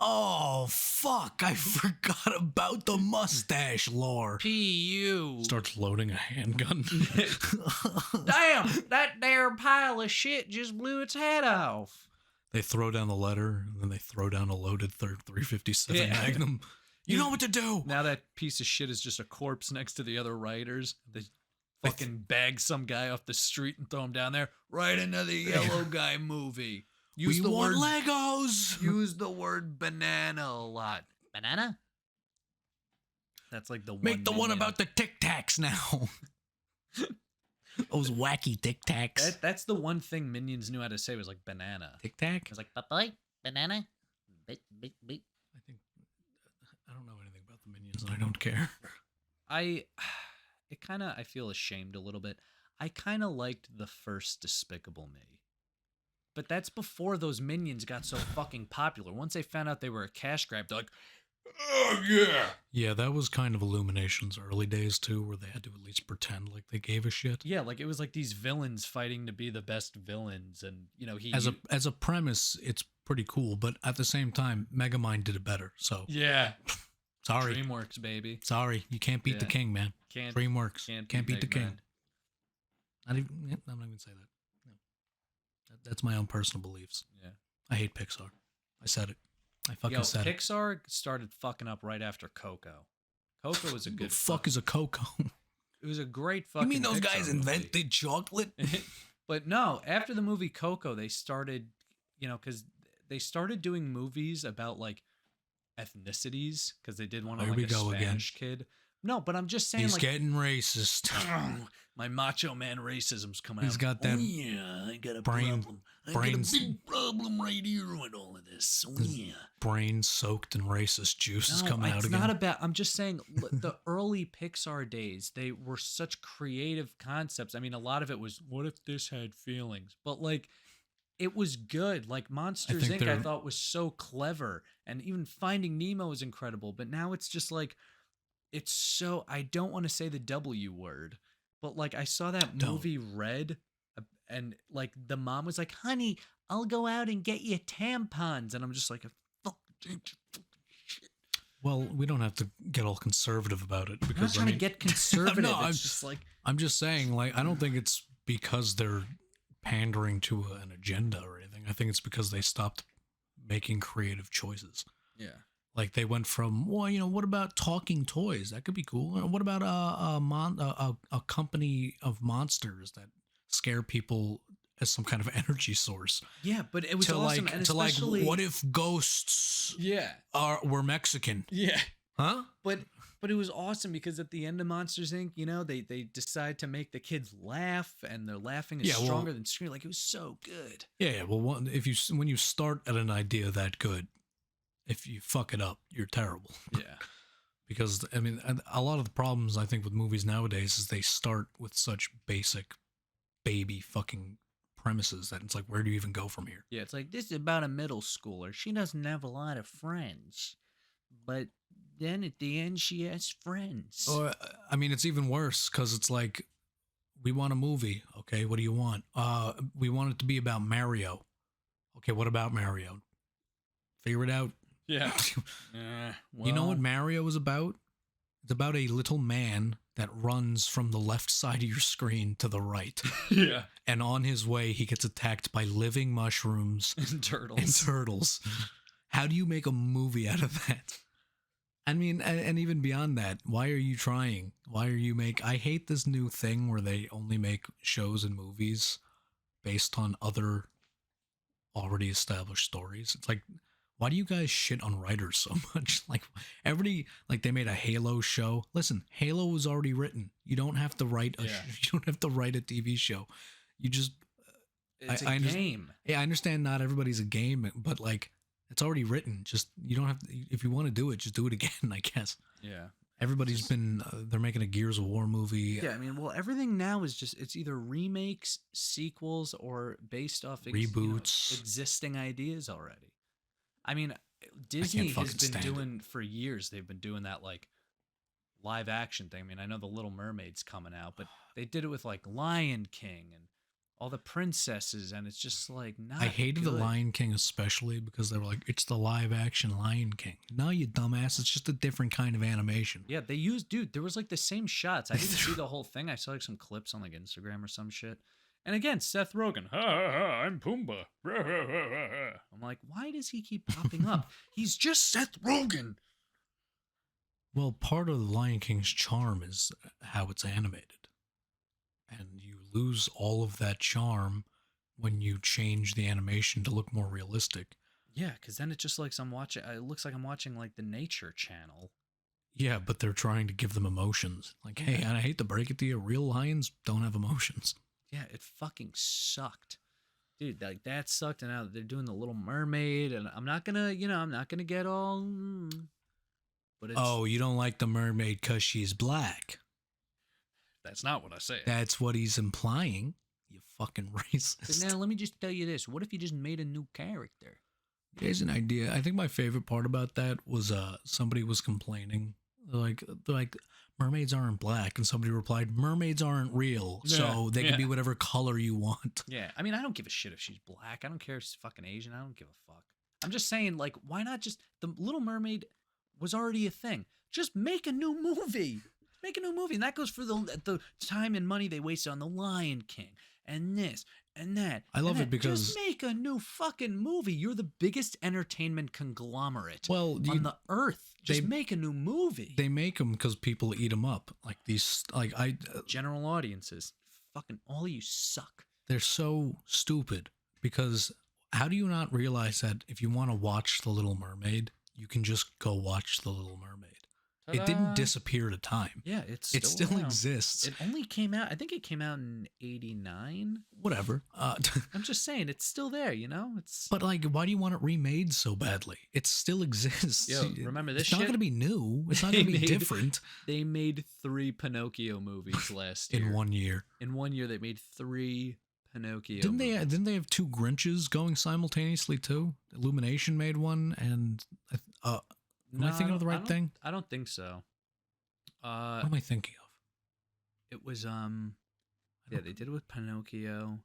B: Oh, fuck. I forgot about the mustache lore.
A: P.U.
B: Starts loading a handgun.
A: Damn, that there pile of shit just blew its head off.
B: They throw down the letter, and then they throw down a loaded 357 Magnum. You know what to do.
A: Now that piece of shit is just a corpse next to the other writers. They fucking bag some guy off the street and throw him down there right into the yellow guy movie. Use the word
B: Legos.
A: Use the word banana a lot. Banana? That's like the one.
B: Make the one about the Tic Tacs now. Those wacky Tic Tacs.
A: That's the one thing Minions knew how to say was like banana.
B: Tic Tac?
A: It was like, bye banana. Beep, beep, beep.
B: I don't know anything about the Minions and I don't care.
A: I feel ashamed a little bit. I kind of liked the first Despicable Me. But that's before those Minions got so fucking popular. Once they found out they were a cash grab, they're like, oh, yeah.
B: Yeah, that was kind of Illumination's early days, too, where they had to at least pretend like they gave a shit.
A: Yeah, like it was like these villains fighting to be the best villains. And, you know,
B: As a premise, it's pretty cool. But at the same time, Megamind did it better. So
A: yeah.
B: Sorry.
A: DreamWorks, baby.
B: Sorry. You can't beat the king, man. DreamWorks. Can't beat the king. I'm not even going to say that. No. That's my own personal beliefs.
A: Yeah.
B: I hate Pixar. I said it. I fucking said it.
A: Pixar started fucking up right after Coco. Coco was a good.
B: The fuck is a Coco?
A: It was a great fucking.
B: You mean those
A: Pixar
B: guys invented chocolate?
A: But no, after the movie Coco, they started, you know, because they started doing movies about like ethnicities because they did one on like a Spanish kid. No, but I'm just saying,
B: he's
A: like,
B: getting racist.
A: My macho man racism's coming out.
B: He's got that.
A: Oh, yeah, I got a problem. I got a big problem right here with all of this. Oh, yeah.
B: Brain soaked in racist juice is coming out again.
A: It's not about. I'm just saying, the early Pixar days, they were such creative concepts. I mean, a lot of it was, what if this had feelings? But like, it was good. Like Monsters Inc. I thought was so clever, and even Finding Nemo is incredible. But now it's just like. It's so, I don't want to say the W word, but like I saw that movie Red, and like the mom was like, honey, I'll go out and get you tampons. And I'm just like, fuck shit.
B: Well, we don't have to get all conservative about it because
A: I'm not trying to get conservative. No,
B: I'm just saying, like, I don't think it's because they're pandering to an agenda or anything. I think it's because they stopped making creative choices.
A: Yeah.
B: Like they went from, well, you know, what about talking toys? That could be cool. What about a company of monsters that scare people as some kind of energy source?
A: Yeah, but it was awesome. And especially,
B: what if ghosts?
A: Yeah,
B: were Mexican?
A: Yeah,
B: huh?
A: But it was awesome because at the end of Monsters Inc., you know, they decide to make the kids laugh, and their laughing is stronger than screaming. Like it was so good.
B: Yeah. Well, when you start at an idea that good. If you fuck it up, you're terrible.
A: Yeah.
B: Because, I mean, a lot of the problems, I think, with movies nowadays is they start with such basic baby fucking premises that it's like, where do you even go from here?
A: Yeah, it's like, this is about a middle schooler. She doesn't have a lot of friends. But then at the end, she has friends.
B: Or, I mean, it's even worse because it's like, we want a movie. Okay, what do you want? We want it to be about Mario. Okay, what about Mario? Figure it out.
A: Yeah.
B: You know what Mario is about? It's about a little man that runs from the left side of your screen to the right.
A: Yeah.
B: And on his way, he gets attacked by living mushrooms
A: and turtles.
B: How do you make a movie out of that? I mean, and even beyond that, why are you trying? I hate this new thing where they only make shows and movies based on other already established stories. It's like, why do you guys shit on writers so much? Like they made a Halo show. Listen, Halo was already written. You don't have to write you don't have to write a TV show. You just
A: it's a game.
B: Yeah, I understand not everybody's a game, but like it's already written. Just you don't have to, if you want to do it, just do it again, I guess.
A: Yeah.
B: Everybody's been they're making a Gears of War movie.
A: Yeah, I mean, well, everything now is just it's either remakes, sequels, or based off
B: reboots,
A: existing ideas already. I mean, Disney has been doing for years. They've been doing that like live action thing. I mean, I know the Little Mermaid's coming out, but they did it with like Lion King and all the princesses, and it's just like not.
B: I hated the Lion King especially because they were like, it's the live action Lion King. No, you dumbass, it's just a different kind of animation.
A: Yeah, they used there was like the same shots. I didn't see the whole thing. I saw like some clips on like Instagram or some shit. And again, Seth Rogen, ha ha ha, I'm Pumbaa. I'm like, why does he keep popping up? He's just Seth Rogen.
B: Well, part of the Lion King's charm is how it's animated. And you lose all of that charm when you change the animation to look more realistic.
A: Yeah, because then it just like I'm watching. It looks like I'm watching like the Nature Channel.
B: Yeah, but they're trying to give them emotions. Like, hey, and I hate to break it to you, real lions don't have emotions.
A: Yeah, it fucking sucked. Dude, like that sucked, and now they're doing the Little Mermaid, and I'm not gonna, I'm not gonna get all. But it's,
B: oh, you don't like the mermaid because she's black?
A: That's not what I said.
B: That's what he's implying. You fucking racist.
A: But now let me just tell you this: what if you just made a new character?
B: Here's an idea. I think my favorite part about that was somebody was complaining like mermaids aren't black, and somebody replied, mermaids aren't real, so they can be whatever color you want.
A: Yeah, I mean, I don't give a shit if she's black. I don't care if she's fucking Asian. I don't give a fuck. I'm just saying, like, why not just the Little Mermaid was already a thing. Just make a new movie. Make a new movie, and that goes for the time and money they wasted on the Lion King and this and that.
B: I love it because
A: just make a new fucking movie. You're the biggest entertainment conglomerate on the earth. Just make a new movie.
B: They make them because people eat them up. Like these,
A: general audiences. Fucking all of you suck.
B: They're so stupid because how do you not realize that if you want to watch The Little Mermaid, you can just go watch The Little Mermaid? Ta-da. It didn't disappear to time.
A: Yeah, it
B: still exists.
A: It only came out, I think it came out in 89.
B: Whatever.
A: I'm just saying, it's still there,
B: But why do you want it remade so badly? It still exists.
A: Yo, remember this
B: shit? It's not going to be new. It's not going to be different.
A: They made 3 Pinocchio movies last year.
B: In 1 year.
A: In 1 year, they made 3 Pinocchio
B: movies. Didn't they have 2 Grinches going simultaneously too? Illumination made one, and am I thinking of the right thing?
A: I don't think so.
B: What am I thinking of?
A: It was they did it with Pinocchio.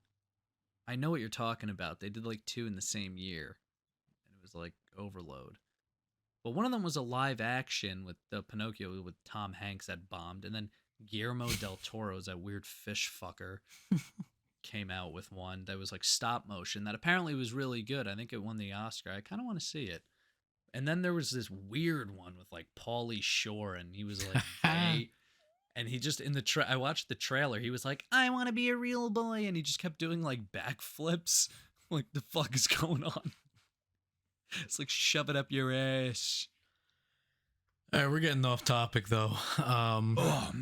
A: I know what you're talking about. They did 2 in the same year, and it was overload. But one of them was a live action with the Pinocchio with Tom Hanks that bombed, and then Guillermo del Toro's that weird fish fucker came out with one that was stop motion that apparently was really good. I think it won the Oscar. I kind of want to see it. And then there was this weird one with Pauly Shore, and he was gay. And he just I watched the trailer. He was like, I want to be a real boy. And he just kept doing backflips. The fuck is going on? It's shove it up your ass.
B: All right, we're getting off topic though. I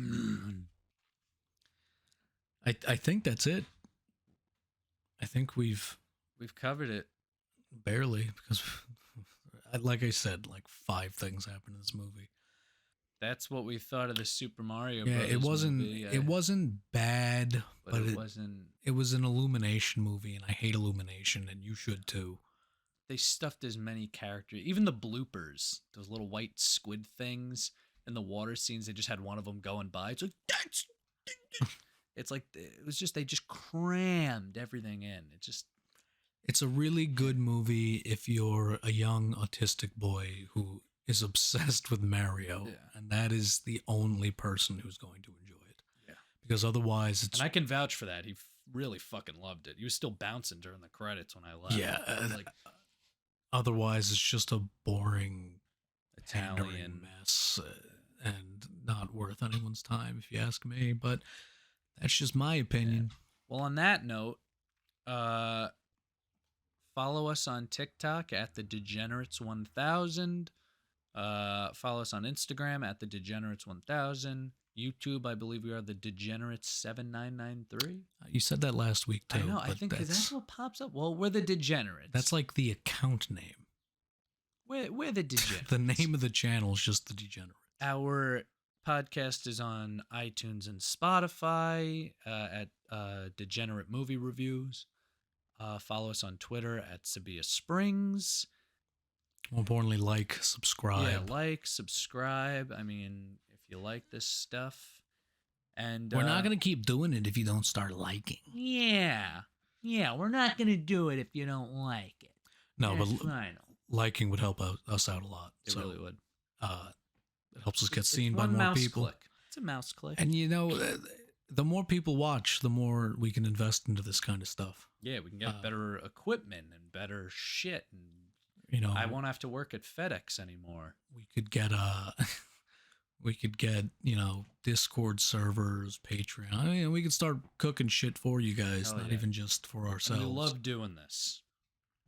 B: think that's it. I think we've
A: covered it.
B: Barely, because like I said, 5 things happened in this movie.
A: That's what we thought of the Super Mario
B: Brothers movie. It wasn't bad, but
A: it wasn't.
B: It was an Illumination movie, and I hate Illumination, and you should too.
A: They stuffed as many characters, even the bloopers, those little white squid things in the water scenes. They just had one of them going by. It's that's. It was just they just crammed everything in.
B: It's a really good movie if you're a young autistic boy who is obsessed with Mario, and that is the only person who's going to enjoy it.
A: Yeah,
B: because otherwise, it's.
A: And I can vouch for that. He really fucking loved it. He was still bouncing during the credits when I left.
B: Yeah, otherwise it's just a boring
A: Italian
B: mess and not worth anyone's time, if you ask me. But that's just my opinion.
A: Yeah. Well, on that note, follow us on TikTok at the Degenerates 1000. Follow us on Instagram at the Degenerates 1000. YouTube, I believe we are the Degenerates 7993.
B: You said that last week too.
A: I know. I think that's what pops up. Well, we're the Degenerates.
B: That's the account name.
A: We're the Degenerates.
B: The name of the channel is just the Degenerates.
A: Our podcast is on iTunes and Spotify at Degenerate Movie Reviews. Follow us on Twitter at Sabia Springs.
B: More importantly, subscribe.
A: Yeah, subscribe. I mean, if you like this stuff. And
B: we're not going to keep doing it if you don't start liking.
A: Yeah. Yeah, we're not going to do it if you don't like it.
B: No, that's but final. Liking would help us out a lot.
A: It really would.
B: It helps us get seen by more people.
A: Click. It's a mouse click.
B: And the more people watch, the more we can invest into this kind of stuff.
A: Yeah, we can get better equipment and better shit. And I won't have to work at FedEx anymore.
B: We could get We could get, Discord servers, Patreon. I mean, we could start cooking shit for you guys, not even just for ourselves.
C: And we love doing this.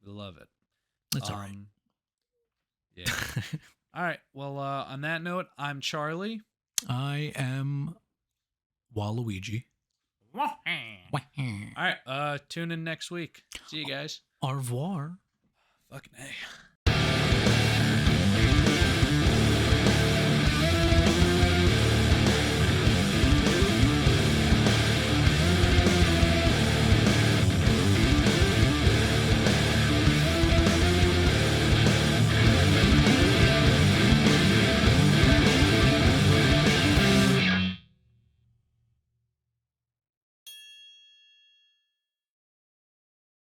C: We love it.
B: That's all right.
C: Yeah. All right. Well, on that note, I'm Charlie.
B: I am Waluigi.
C: All right. Tune in next week. See you guys.
B: Au revoir.
C: Fucking A.